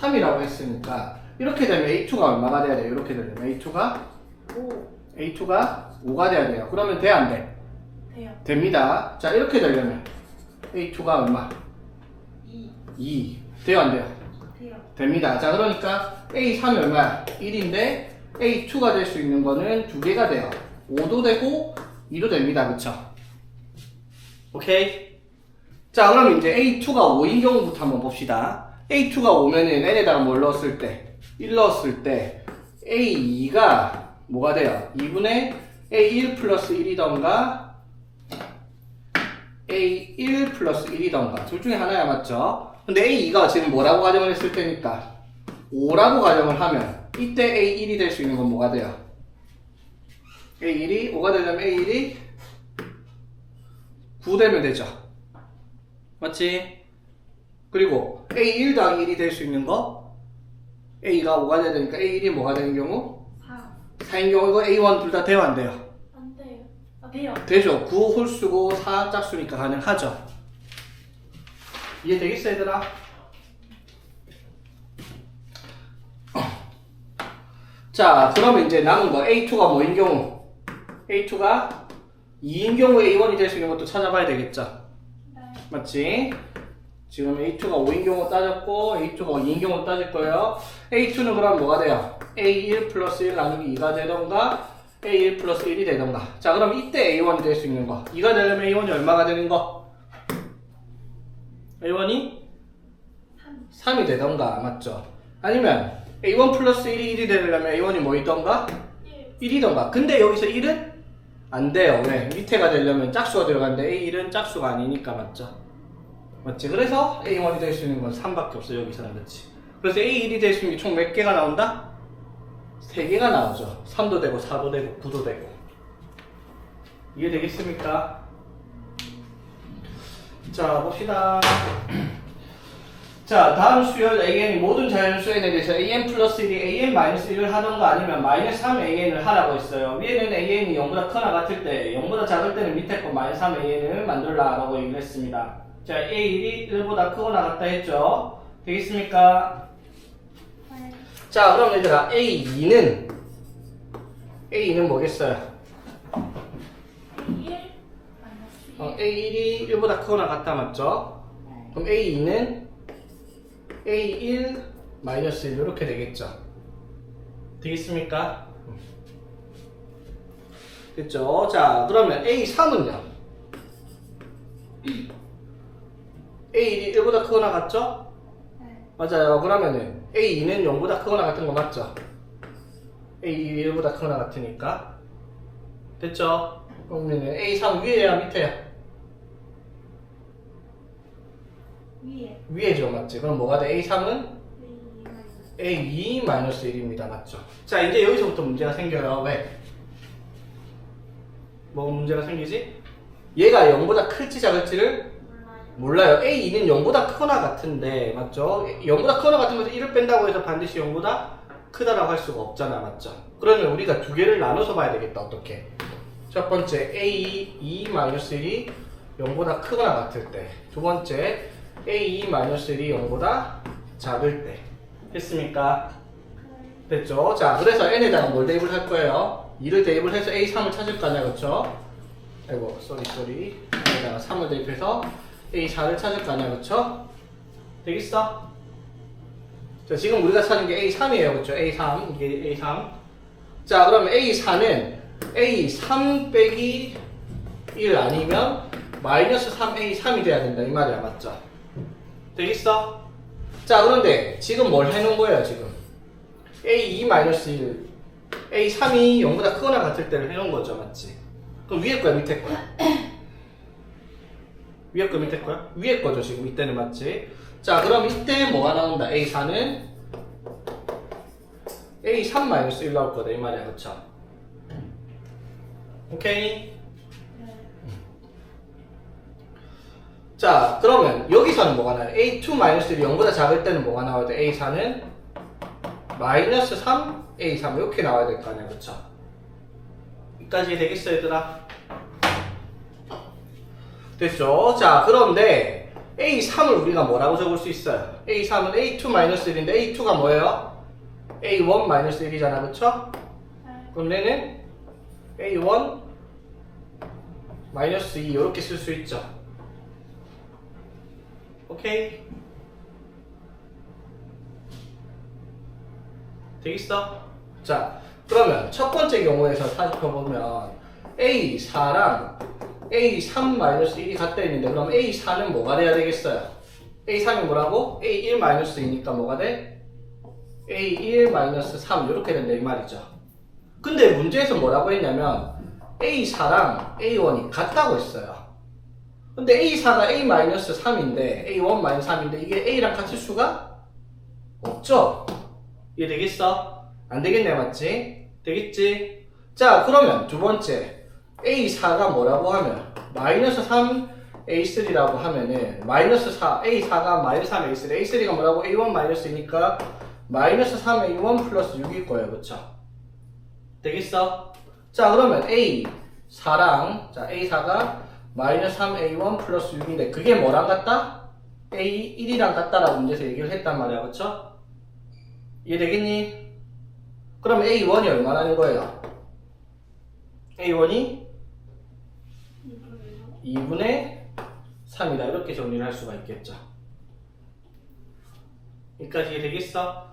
3이라고 했으니까 이렇게 되면 A2가 얼마가 돼야 돼요? 이렇게 되면 A2가 5가 돼야 돼요. 그러면 돼, 안 돼? 돼요. 됩니다. 자, 이렇게 되려면 A2가 얼마? 2. 돼요, 안 돼요? 돼요. 됩니다. 자, 그러니까 A3이 얼마야? 1인데 A2가 될 수 있는 거는 두 개가 돼요. 5도 되고 2도 됩니다. 그쵸? 오케이? 자, 그럼 이제 A2가 5인 경우부터 한번 봅시다. A2가 5면은 N에다가 뭘 넣었을 때? 1 넣었을 때 A2가 뭐가 돼요? 2분의 A1 플러스 1이던가 A1 플러스 1이던가 둘 중에 하나야, 맞죠? 근데 A2가 지금 뭐라고 가정을 했을 테니까 5라고 가정을 하면 이때 A1이 될 수 있는 건 뭐가 돼요? A1이 5가 되려면 A1이 9 되면 되죠. 맞지? 그리고 A1 더하기 1이 될 수 있는 거 A가 5가 돼야 되니까 A1이 뭐가 되는 경우? 4인 경우 이거 A1 둘 다 돼요, 안 돼요? 안 돼요. 아, 돼요. 되죠. 9 홀수고 4 짝수니까 가능하죠. 이해되겠어, 얘들아? 자, 그러면 이제 남은 거 A2가 뭐인 경우? A2가 2인 경우 A1이 될 수 있는 것도 찾아봐야 되겠죠. 네. 맞지? 지금 A2가 5인 경우 따졌고 A2가 2인 경우 따질 거예요. A2는 그럼 뭐가 돼요? A1 플러스 1 나누기 2가 되던가 A1 플러스 1이 되던가. 자, 그럼 이때 A1이 될 수 있는 거 2가 되려면 A1이 얼마가 되는 거? A1이 3이 되던가. 맞죠? 아니면 A1 플러스 1이 되려면 A1이 뭐 있던가? 1이던가. 근데 여기서 1은 안 돼요. 왜? 밑에가 되려면 짝수가 들어가는데 A1은 짝수가 아니니까. 맞죠? 맞지? 그래서 A1이 될 수 있는 건 3밖에 없어, 여기서는. 그렇지? 그래서 A1이 될 수 있는 게 총 몇 개가 나온다? 3개가 나오죠. 3도 되고 4도 되고 9도 되고. 이해되겠습니까? 자, 봅시다. 자, 다음 수열 AN이 모든 자연수 N에 대해서 AN 플러스 1이 AN 마이너스 1을 하던가 아니면 마이너스 3 AN을 하라고 했어요. 위에는 AN이 0보다 크거나 같을 때, 0보다 작을 때는 밑에 거 마이너스 3 AN을 만들라 라고 얘기를 했습니다. 자, A1이 1보다 크거나 같다 했죠? 되겠습니까? 네. 자, 그럼 얘들아, A2는 뭐겠어요? 1 마이너스 1. A1이 1보다 크거나 같다, 맞죠? 네. 그럼 A2는 A1 마이너스 1 이렇게 되겠죠? 되겠습니까? 됐죠? 자, 그러면 A3은요? A1이 1보다 크거나 같죠? 네. 맞아요. 그러면은 A2는 0보다 크거나 같은 거 맞죠? A2이 1보다 크거나 같으니까. 됐죠? 그러면은 A3 위에야 밑에야? 위에. 위에죠, 맞지? 그럼 뭐가 돼? A3은 A A2-1입니다. 맞죠? 자, 이제 여기서부터 문제가 생겨요. 왜? 뭐 문제가 생기지? 얘가 0보다 클지 작을지를 몰라요. 몰라요. A2는 0보다 크거나 같은데, 맞죠? 0보다 크거나 같은 것에서 1을 뺀다고 해서 반드시 0보다 크다라고 할 수가 없잖아, 맞죠? 그러면 우리가 두 개를 나눠서 봐야 되겠다. 어떻게? 첫 번째, A2-1이 0보다 크거나 같을 때. 두 번째, A2-1이 0보다 작을 때. 됐습니까? 됐죠? 자, 그래서 N에다가 뭘 대입을 할 거예요? 2를 대입을 해서 A3을 찾을 거 아니야, 그쵸? 아이고, 쏘리. N에다가 3을 대입해서 A4를 찾을 거 아니야, 그쵸? 되겠어? 자, 지금 우리가 찾은 게 A3이에요, 그쵸? A3, 이게 A3. 자, 그러면 A4는 A3 빼기 1 아니면 마이너스 3A3이 돼야 된다, 이 말이야, 맞죠? 되겠어? 자, 그런데 지금 뭘 해놓은 거예요, 지금? A2-1 A3이 0보다 크거나 같을 때를 해놓은 거죠, 맞지? 그럼 위에 거야, 밑에 거야? 위에 거, 밑에 거야? 위에 거죠, 지금 이때는 맞지? 자, 그럼 이때 뭐가 나온다? A4는 A3-1 나올 거다, 이 말이야, 그쵸? 오케이? 자, 그러면 여기서는 뭐가 나요? A2-1이 0보다 작을 때는 뭐가 나와야 돼? A4는 마이너스 3, A3 이렇게 나와야 될 거 아니야, 그쵸? 여기까지 되겠어, 얘들아? 됐죠? 자, 그런데 A3을 우리가 뭐라고 적을 수 있어요? A3은 A2-1인데 A2가 뭐예요? A1-1이잖아, 그쵸? 그럼 얘는 A1 마이너스 2 이렇게 쓸 수 있죠. 오케이? 되겠어? 자, 그러면 첫 번째 경우에서 살펴보면 A4랑 A3-1이 같다 있는데 그럼 A4는 뭐가 돼야 되겠어요? A3이 뭐라고? A1-2니까 뭐가 돼? A1-3 이렇게 된다 이 말이죠. 근데 문제에서 뭐라고 했냐면 A4랑 A1이 같다고 했어요. 근데 A4가 A-3인데 A1-3인데 이게 A랑 같을 수가 없죠? 이해 되겠어? 안 되겠네, 맞지? 되겠지? 자, 그러면 두 번째 A4가 뭐라고 하면 마이너스 3 A3라고 하면은 마이너스 4 A4가 마이너스 3 A3 A3가 뭐라고? A1 마이너스이니까 마이너스 3 A1 플러스 6일 거예요, 그쵸? 되겠어? 자, 그러면 A4랑 자 A4가 마이너스 3A1 플러스 6인데 그게 뭐랑 같다? A1이랑 같다라고 문제에서 얘기를 했단 말이야, 그쵸? 이해되겠니? 그럼 A1이 얼마라는 거예요? A1이 2분의 3이다 이렇게 정리를 할 수가 있겠죠. 여기까지 이해되겠어?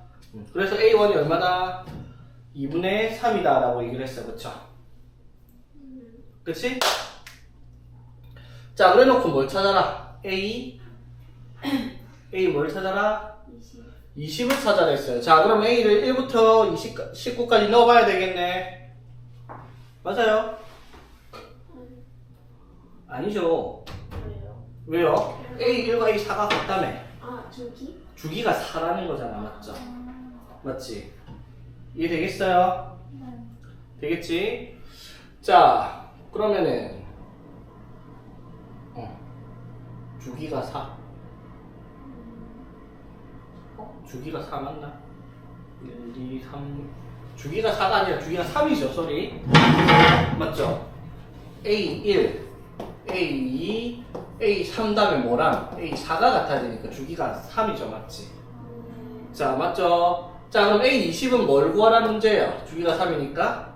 그래서 A1이 얼마다? 2분의 3이다 라고 얘기를 했어, 그쵸? 그치? 자, 그래 놓고 뭘 찾아라? A 뭘 찾아라? 20을 찾아라 했어요. 자, 그럼 A를 1부터 19까지 넣어봐야 되겠네. 맞아요? 아니죠. 왜요? A1과 A4가 같다며. 아, 저기? 주기가 4라는 거잖아, 맞죠? 맞지? 이해되겠어요? 되겠지? 자, 그러면은 주기가 4 주기가 4 맞나? 1, 2, 3 주기가 4가 아니라 주기가 3이죠, 쏘리. 맞죠? A1, A2, A3 다음에 뭐랑? A4가 같아지니까 주기가 3이죠, 맞지? 자, 맞죠? 자, 그럼 A20은 뭘 구하라는 문제예요? 주기가 3이니까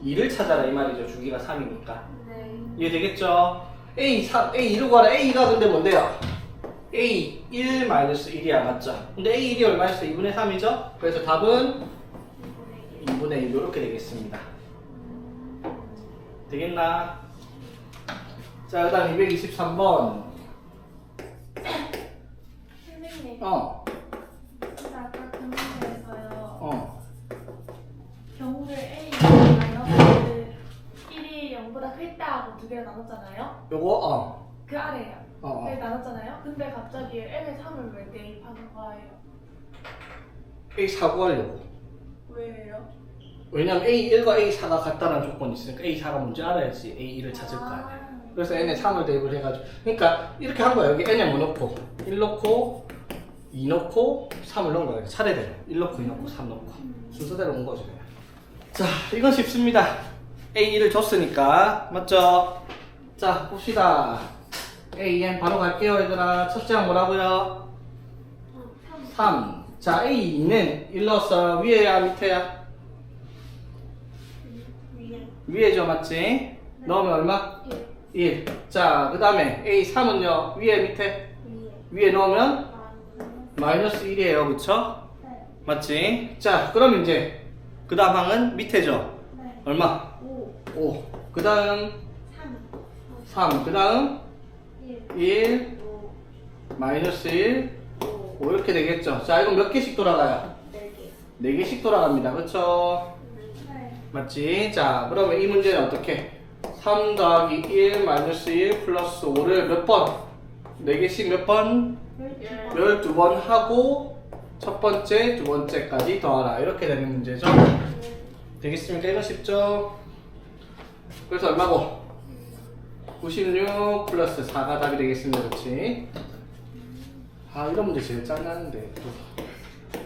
A2를 찾아라 이 말이죠, 주기가 3이니까. 네. 이해되겠죠? A2를 구하라. A가 근데 뭔데요? A1-1이야, 맞죠? 근데 A1이 얼마였어? 2분의 3이죠? 그래서 답은 2분의 1 이렇게 되겠습니다. 되겠나? 자, 그 다음 223번. 선생님, 어. 아까 그 문제에서요. 어. 경우를 A 마이너스 1이 0보다 크다고 두 개를 나눴잖아요. 요거, 그 아래에요. 어. 네, 나눴잖아요. 근데 갑자기 L에 3을 왜 대입하는 거예요? A4 구하려고. 왜요? 왜냐면 A1과 A4가 같다는 조건이 있으니까 A4가 뭔지 알아야지 A1을 찾을 거 아니야. 그래서 n에 3을 대입을 해가지고, 그러니까 이렇게 한 거야. 여기 n에 뭐 넣고 1 넣고 2 넣고 3을 넣은 거야. 차례대로 1 넣고 2 넣고 3 넣고 순서대로 온 거지 그냥. 자, 이건 쉽습니다. A1을 줬으니까, 맞죠? 자, 봅시다. AN 바로 갈게요, 얘들아. 첫째 항 뭐라고요? 3. 자, A2는 1 넣었어. 위에야 밑에야? 위에. 위에죠, 맞지? 넣으면 얼마? 1. 자, 그 다음에 A3은요, 위에 밑에? 위에 넣으면 마이너스 1이에요, 그쵸? 네. 맞지? 자, 그럼 이제 그 다음 항은 밑에죠? 네. 얼마? 5. 5. 그 다음 3. 3. 그 다음 1. 1. 5. 마이너스 1. 5. 5 이렇게 되겠죠. 자, 이건 몇 개씩 돌아가요? 4개. 4개씩 돌아갑니다. 그쵸? 네. 맞지? 자, 그러면 이 문제는 어떻게? 3 더하기 1 마이너스 1 플러스 5를 몇 번? 4개씩 몇 번? 12번 하고 첫 번째, 두 번째까지 더하라. 이렇게 되는 문제죠. 되겠습니까? 이거 쉽죠? 그래서 얼마고? 96 플러스 4가 답이 되겠습니다. 그렇지? 아, 이런 문제 제일 짠나는데 또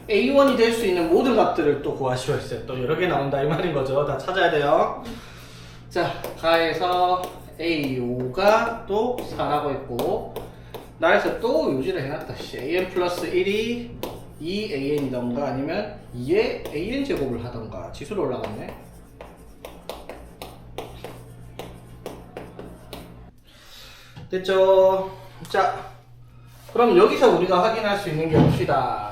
A1이 될 수 있는 모든 값들을 또 구하시오 했어요. 또 여러 개 나온다 이 말인 거죠. 다 찾아야 돼요. 자, 가에서 A5가 또 4라고 했고 나에서 또 요지를 해놨다. AN 플러스 1이 2AN이던가 아니면 2의 AN 제곱을 하던가. 지수로 올라갔네. 됐죠? 자, 그럼 여기서 우리가 확인할 수 있는 게 봅시다.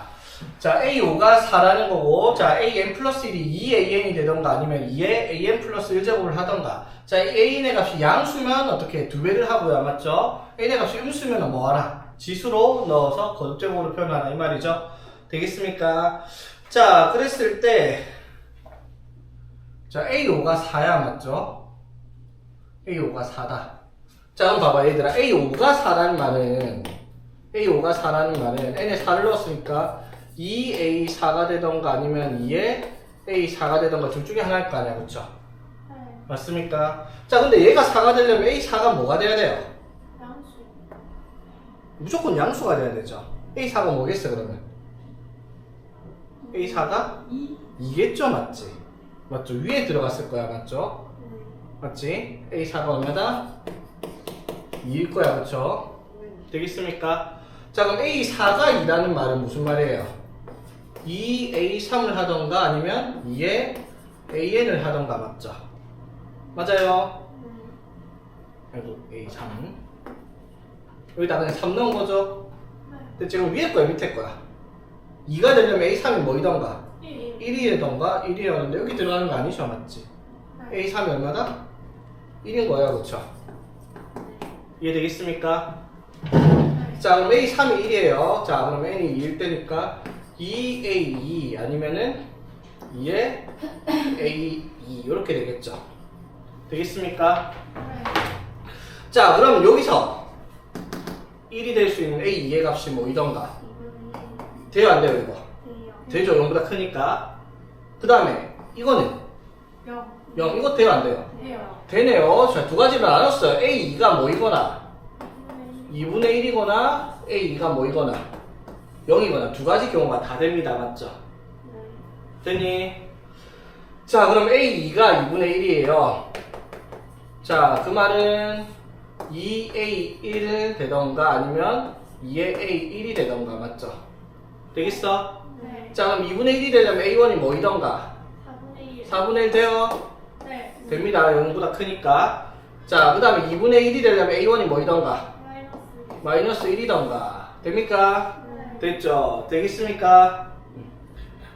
자, A5가 4라는 거고, 자, AN 플러스 1이 2AN이 되던가 아니면 2의 AN 플러스 1제곱을 하던가. 자, AN의 값이 양수면 어떻게 2배를 하고요. 맞죠? AN의 값이 음수면 뭐 하라? 지수로 넣어서 거듭제곱으로 표현하라. 이 말이죠. 되겠습니까? 자, 그랬을 때, 자, A5가 4야. 맞죠? A5가 4다. 자, 그럼 봐봐. 얘들아. A5가 4라는 말은 n에 4를 넣었으니까 2A4가 되던가 아니면 2에 A4가 되던가 둘 중에 하나일 거 아니야. 그쵸? 네. 맞습니까? 자, 근데 얘가 4가 되려면 A4가 뭐가 돼야 돼요? 양수. 무조건 양수가 돼야 되죠. A4가 뭐겠어, 그러면? A4가 2겠죠, 맞지? 맞죠? 위에 들어갔을 거야, 맞죠? 맞지? A4가 얼마다? 2일 거야, 그쵸? 되겠습니까? 자, 그럼 A4가 2라는 말은 무슨 말이에요? 2A3을 하던가 아니면 2에 AN을 하던가. 맞죠? 맞아요? 아이고, A3 여기다 그냥 3 넣은 거죠? 근데 지금 위에 거야 밑에 거야? 2가 되려면 A3이 뭐이던가? 1이던가 1이었는데 여기 들어가는 거 아니죠? 맞지? A3이 얼마다? 1인 거야, 그쵸? 이해되겠습니까? 자, 그럼 A3이 1이에요. 자, 그럼 N이 2일 때니까 2A2 아니면은 2에 A2 이렇게 되겠죠. 되겠습니까? 자, 그럼 여기서 1이 될 수 있는 A2의 값이 뭐이던가? 돼요, 안 돼요, 이거? 되죠, 0보다 크니까. 그 다음에 이거는 0, 이거 돼요, 안 돼요? 되네요. 자, 두 가지를 알았어요. A2가 뭐이거나 2분의 1이거나 A2가 뭐이거나 0이거나 두 가지 경우가 다 됩니다. 맞죠? 되니? 자, 그럼 A2가 2분의 1이에요. 자, 그 말은 2A1 되던가 아니면 2의 A1이 되던가. 맞죠? 되겠어? 네. 자, 그럼 2분의 1이 되려면 A1이 뭐이던가? 4분의 1. 4분의 1 돼요? 네. 됩니다. 0보다 크니까. 자, 그 다음에 2분의 1이 되려면 A1이 뭐이던가? 마이너스 1이던가. 됩니까? 네. 됐죠? 되겠습니까?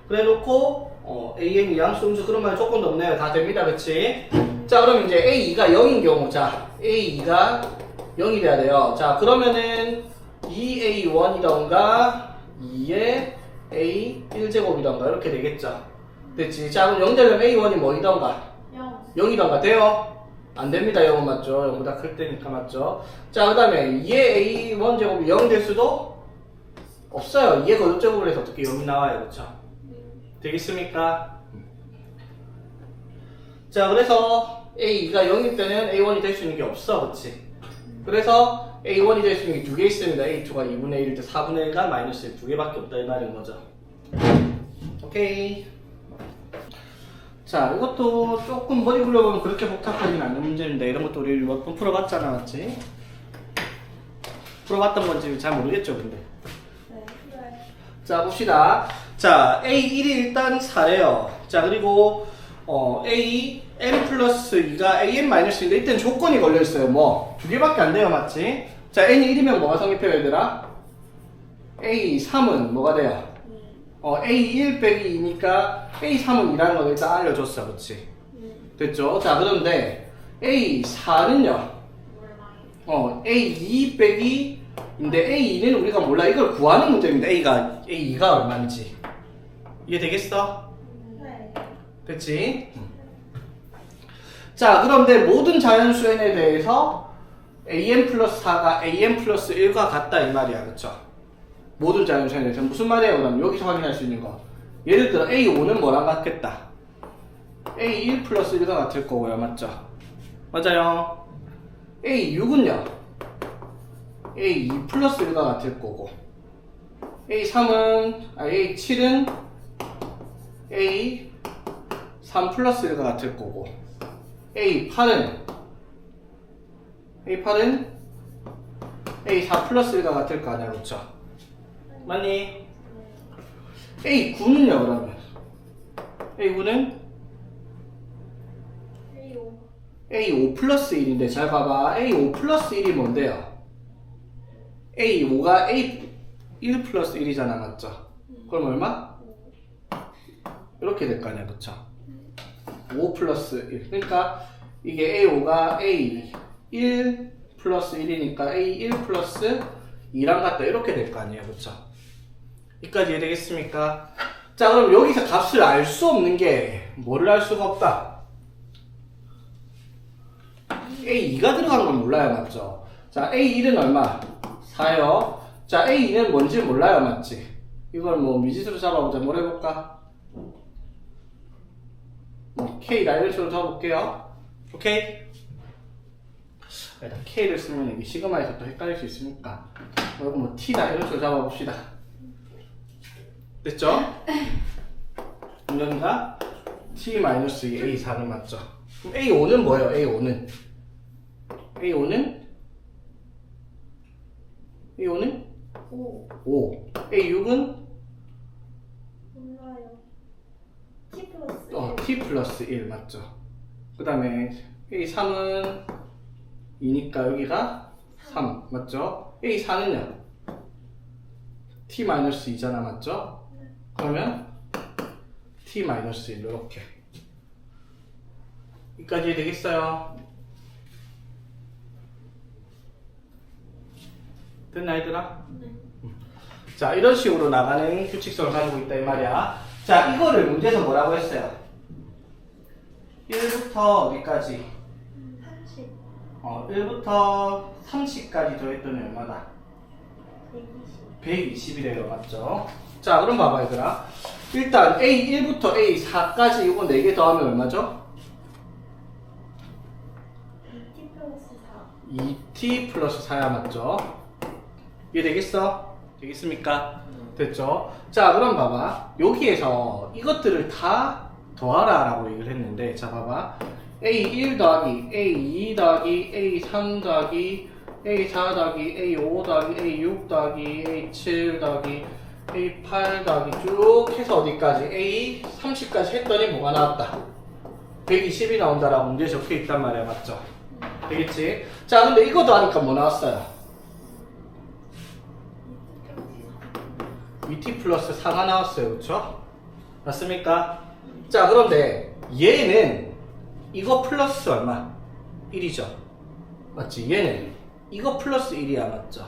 그래 놓고 AN이 양수, 음수 그런 말 조건도 없네요. 다 됩니다. 그치? 자, 그럼 이제 A2가 0인 경우, 자, A2가 0이 돼야 돼요. 자, 그러면은 2A1이던가 2의 A1제곱이던가 이렇게 되겠죠? 됐지? 자, 그럼 0 되려면 A1이 뭐이던가? 0이던가 돼요? 안 됩니다. 0은 맞죠? 0보다 클 때니까. 맞죠? 자, 그 다음에 2의 A1 제곱이 0 될 수도 없어요. 2의 거듭제곱을 해서 어떻게 0이 나와요. 그쵸? 되겠습니까? 자, 그래서 A2가 0일 때는 A1이 될 수 있는 게 없어. 그치? 그래서 A1이 될 수 있는 게 두 개 있습니다. A2가 2분의 1일 때 4분의 1과 마이너스 1 두 개밖에 없다. 이 말인 거죠. 오케이. 자, 이것도 조금 머리 굴려보면 그렇게 복잡하진 않는 문제인데 이런 것도 우리 몇 번 풀어봤잖아. 맞지? 풀어봤던 건지 잘 모르겠죠, 근데. 네. 자, 봅시다. 자, A1이 일단 4래요. 자, 그리고 AN 플러스 2가 AN 마이너스 1인데 이때는 조건이 걸려있어요. 뭐? 두 개밖에 안 돼요. 맞지? 자, N이 1이면 뭐가 성립해요, 얘들아? A3은 뭐가 돼요? A1 빼기 2니까 A3은 2라는 걸 일단 알려줬어. 그치? 됐죠? 자, 그런데 A4는요? A2 빼기 근데 A2는 우리가 몰라. 이걸 구하는 문제입니다. A2가 얼마인지. 이해되겠어? 네. 됐지? 자, 그런데 모든 자연수 n에 대해서 an 플러스 4가 an 플러스 1과 같다 이 말이야. 그쵸? 모든 자연수 n에 대해서 무슨 말이에요? 그럼 여기서 확인할 수 있는 거. 예를 들어 A5는 뭐랑 같겠다? A1 플러스 1과 같을 거고요. 맞죠? 맞아요. A6은요? A2 플러스 1과 같을 거고 A7은 A3 플러스 1과 같을 거고 A8은 A4 플러스 1과 같을 거 아니야. 그쵸? 맞니? A9는요 그러면 A9는 A5. A5 플러스 1인데 잘 봐봐. A5 플러스 1이 뭔데요? A5가 A1 플러스 1이잖아. 맞죠? 그럼 얼마? 이렇게 될 거 아니야. 그쵸? 5 플러스 1. 그러니까 이게 A5가 A1 플러스 1이니까 A1 플러스 2랑 같다. 이렇게 될 거 아니에요. 그쵸? 여기까지 이해되겠습니까? 자, 그럼 여기서 값을 알 수 없는 게 뭐를 알 수가 없다? A2가 들어간 건 몰라요. 맞죠? 자, A1은 얼마? 4요. 자, A2는 뭔지 몰라요. 맞지? 이걸 뭐 미지수로 잡아보자. 뭘 해볼까? 뭐 K다 이런 식으로 잡아볼게요. 오케이? 일단 K를 쓰면 이게 시그마에서 또 헷갈릴 수 있으니까 그리고 뭐 T다 이런 식으로 잡아봅시다. 됐죠? 분명히가 T-A4는 맞죠? 그럼 A5는 뭐예요? A5는 5. 5. A6은 몰라요. T 플러스. T 플러스 1 맞죠? 그 다음에 A3은 2니까 여기가 3 맞죠? A4는요? T-2잖아 맞죠? 그러면 T-1 이렇게 여기까지 되겠어요? 됐나 얘들아? 네. 자 이런 식으로 나가는 규칙성을 가지고 있다 이 말이야. 자 이거를 문제에서 뭐라고 했어요? 1부터 어디까지? 30. 1부터 30까지 더했더니 얼마다? 120. 120이래요 맞죠? 자 그럼 봐봐 얘들아. 일단 A1부터 A4까지 이거 4개 더하면 얼마죠? 2T 플러스 4. 2T 플러스 4야 맞죠? 이해되겠어? 되겠습니까? 됐죠? 자 그럼 봐봐 여기에서 이것들을 다 더하라 라고 얘기를 했는데 자 봐봐 A1 더하기 A2 더하기 A3 더하기 A4 더하기 A5 더하기 A6 더하기 A7 더하기 A8 더하기 쭉 해서 어디까지 A30까지 했더니 뭐가 나왔다 120이 나온다라고 문제에 적혀 있단 말이야 맞죠? 되겠지? 자 근데 이거 더하니까 뭐 나왔어요? 2T 플러스 4가 나왔어요. 그쵸? 맞습니까? 자, 그런데 얘는 이거 플러스 얼마? 1이죠. 맞지? 얘는 이거 플러스 1이야. 맞죠?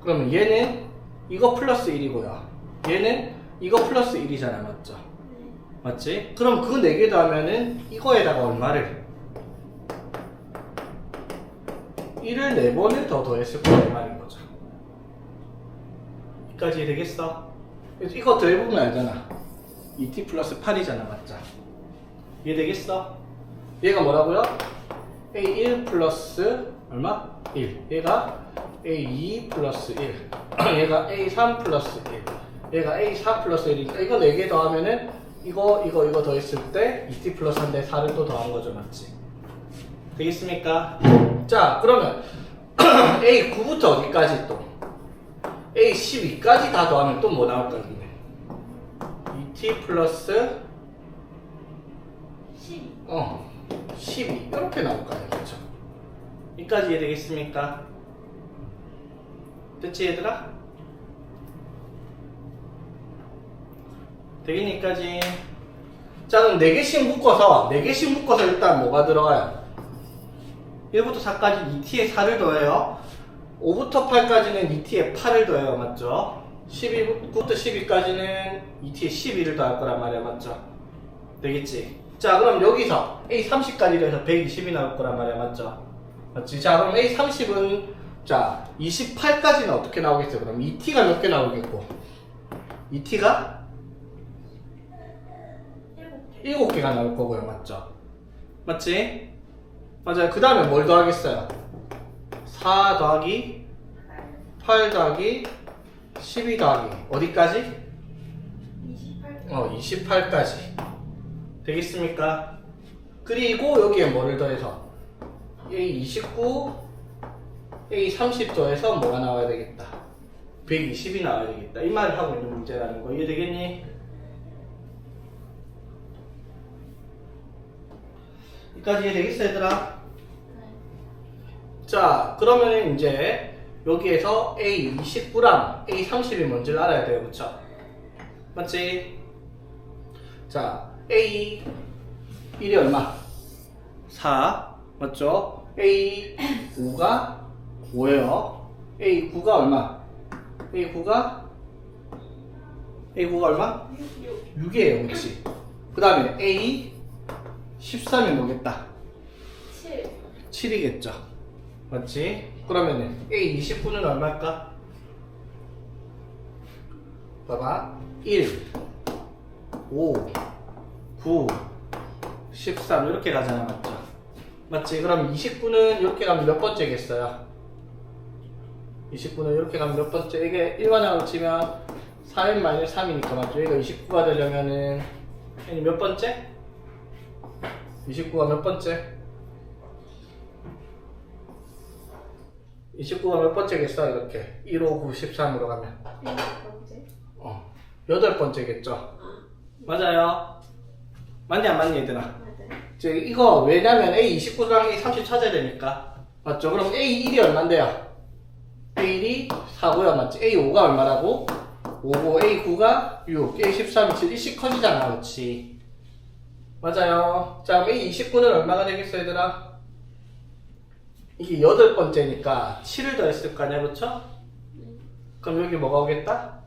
그러면 얘는 이거 플러스 1이고요. 얘는 이거 플러스 1이잖아. 맞죠? 맞지? 그럼 그 4개 더하면은 이거에다가 얼마를? 1을 4번을 더 더했을 거야. 이 말인 거죠. 여기까지 되겠어? 그래서 이거 더해보면 알잖아. 2t 플러스 8이잖아. 맞죠? 이해되겠어? 얘가 뭐라고요? a1 플러스 얼마? 1. 얘가 a2 플러스 1. 얘가 a3 플러스 1. 얘가 a4 플러스 1이니까 이거 4개 더하면은 이거 더했을 때 2t 플러스 1인데 4를 또 더한 거죠. 맞지? 되겠습니까? 자 그러면 a9부터 어디까지 또? A12까지 다 더하면 또 뭐 나올까 여기네 2t 플러스 12 이렇게 나올 거 아니야 그렇죠? 여기까지 이해되겠습니까? 됐지 얘들아? 되겠니 여기까지? 자 그럼 4개씩 묶어서 일단 뭐가 들어가요? 1부터 4까지 2t에 4를 더해요 5부터 8까지는 2t에 8을 더해요. 맞죠? 12부터 12까지는 2t에 12를 더할 거란 말이야. 맞죠? 되겠지? 자, 그럼 여기서 A30까지 더해서 120이 나올 거란 말이야. 맞죠? 맞지? 자, 그럼 A30은 자 28까지는 어떻게 나오겠어요? 그럼 2t가 몇 개 나오겠고 2t가 7개가 나올 거고요. 맞죠? 맞지? 맞아요. 그 다음에 뭘 더하겠어요? 4 더하기 8 더하기 12 더하기 어디까지? 28. 28까지 되겠습니까? 그리고 여기에 뭐를 더해서 A29 A30 더해서 뭐가 나와야 되겠다? 120이 나와야 되겠다. 이 말을 하고 있는 문제라는 거 이해되겠니? 여기까지 이해되겠어 얘들아? 자, 그러면 이제 여기에서 A29랑 A30이 뭔지를 알아야 돼요. 그쵸? 맞지? 자, A1이 얼마? 4 맞죠? A5가 5예요. A9가 얼마? A9가 얼마? 6이에요. 그치? 그 다음에 A13이 뭐겠다? 7. 7이겠죠. 맞지? 그러면은 A29는 얼마일까? 봐봐. 1, 5, 9, 13 이렇게 가잖아. 맞죠? 맞지? 그럼 29는 이렇게 가면 몇 번째겠어요? 29는 이렇게 가면 몇 번째? 이게 일반항으로 치면 4n-3이니까 맞죠? 얘가 29가 되려면은 n이 몇 번째? 29가 몇 번째? 29가 몇 번째겠어? 이렇게 1, 5, 9, 13으로 가면 8번째겠죠? 맞아요. 맞니 안 맞니 얘들아? 이거 왜냐면 A29랑 A30 찾아야 되니까 맞죠? 그럼 A1이 얼만데요? A1이 4고요. 맞지? A5가 얼마라고? 5고 A9가 6, A13이 7, 일씩 커지잖아. 그렇지? 맞아요. 자, 그럼 A29는 얼마가 되겠어 얘들아? 이게 8번째니까 7을 더했을 거 아니야. 그렇죠? 그럼 여기 뭐가 오겠다?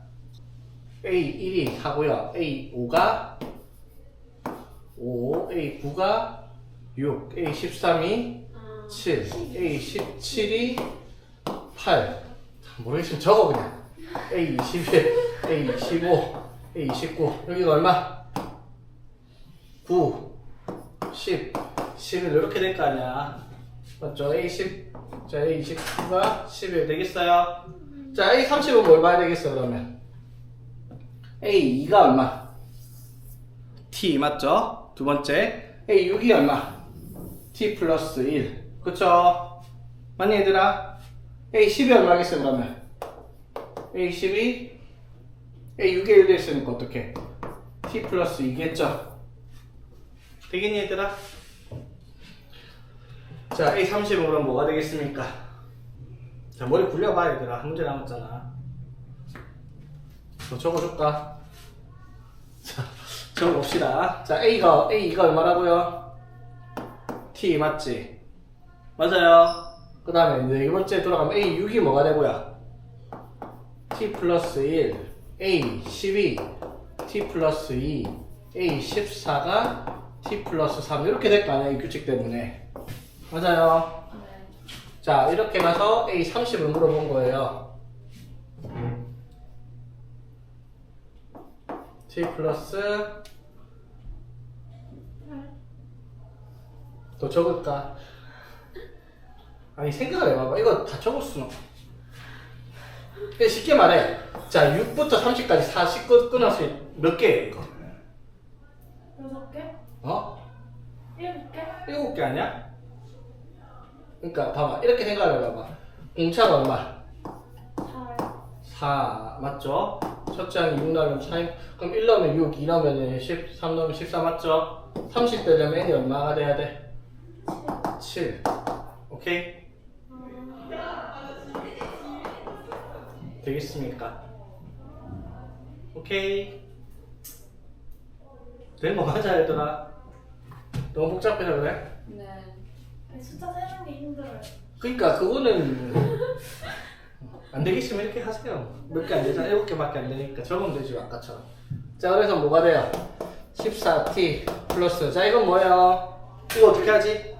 A1이 4고요. A5가 5, A9가 6, A13이 7, A17이 8. 모르겠으면 적어 그냥. A21, A25, A29. 여기가 얼마? 9, 10, 11 이렇게 될 거 아니야. 맞죠? A10, 자 A29가 11 되겠어요? 자 A30은 뭘 봐야 되겠어 그러면? A2가 얼마? T 맞죠? 두 번째 A6이 얼마? T 플러스 1 그쵸? 맞니 얘들아? A10이 얼마겠어 그러면? A10이 A6에 1 됐으니까 어떻게? T 플러스 2겠죠? 되겠니 얘들아? 자 A30은 그럼 뭐가 되겠습니까? 자 머리 굴려봐 얘들아. 한 문제 남았잖아. 더 적어줄까? 자 적어봅시다. 자 A가 얼마라고요? T 맞지? 맞아요. 그 다음에 네 번째 돌아가면 A6이 뭐가 되고요? T 플러스 1 A12 T 플러스 2 A14가 T 플러스 3 이렇게 될 거 아니야 이 규칙 때문에. 맞아요. 자 이렇게 가서 A30을 물어본 거예요. T 플러스 더 적을까? 아니 생각을 해봐봐. 이거 다 적을 수는 없어. 그냥 쉽게 말해. 자 6부터 30까지 40 끊어서 몇 개예요 이거? 6개? 어? 7개? 7개 아니야? 그러니까 봐봐 이렇게 생각을 해봐봐. 공차가 얼마? 4 맞죠? 첫째 항이 6 넣으면 4 그럼 1 넣으면 6 2 넣으면 10 3 넣으면 14 맞죠? 30 되려면 n이 얼마가 돼야 돼? 7 오케이? 되겠습니까? 오케이 된 거 맞아 얘들아? 너무 복잡해서 그래? 네. 숫자 세는 게 힘들어요. 그러니까 그거는 안 되겠으면 이렇게 하세요. 몇 개 안 되잖아. 7개밖에 안 되니까 적으면 되지 아까처럼. 자, 그래서 뭐가 돼요? 14t 플러스, 자 이건 뭐예요? 이거 어떻게 하지?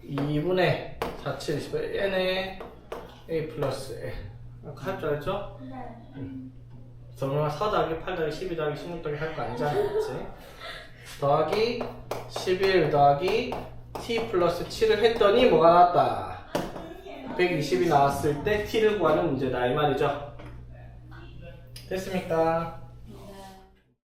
2분의 4,7 n의 a 플러스 a. 아까 할 줄 알죠? 네. 정말 4 더하기 8 더하기 12 더하기 16 더하기 할 거 아니잖아, 그치? 더하기 11 더하기 t 플러스 7을 했더니 뭐가 나왔다? 120이 나왔을 때 t를 구하는 문제다 이 말이죠. 됐습니까?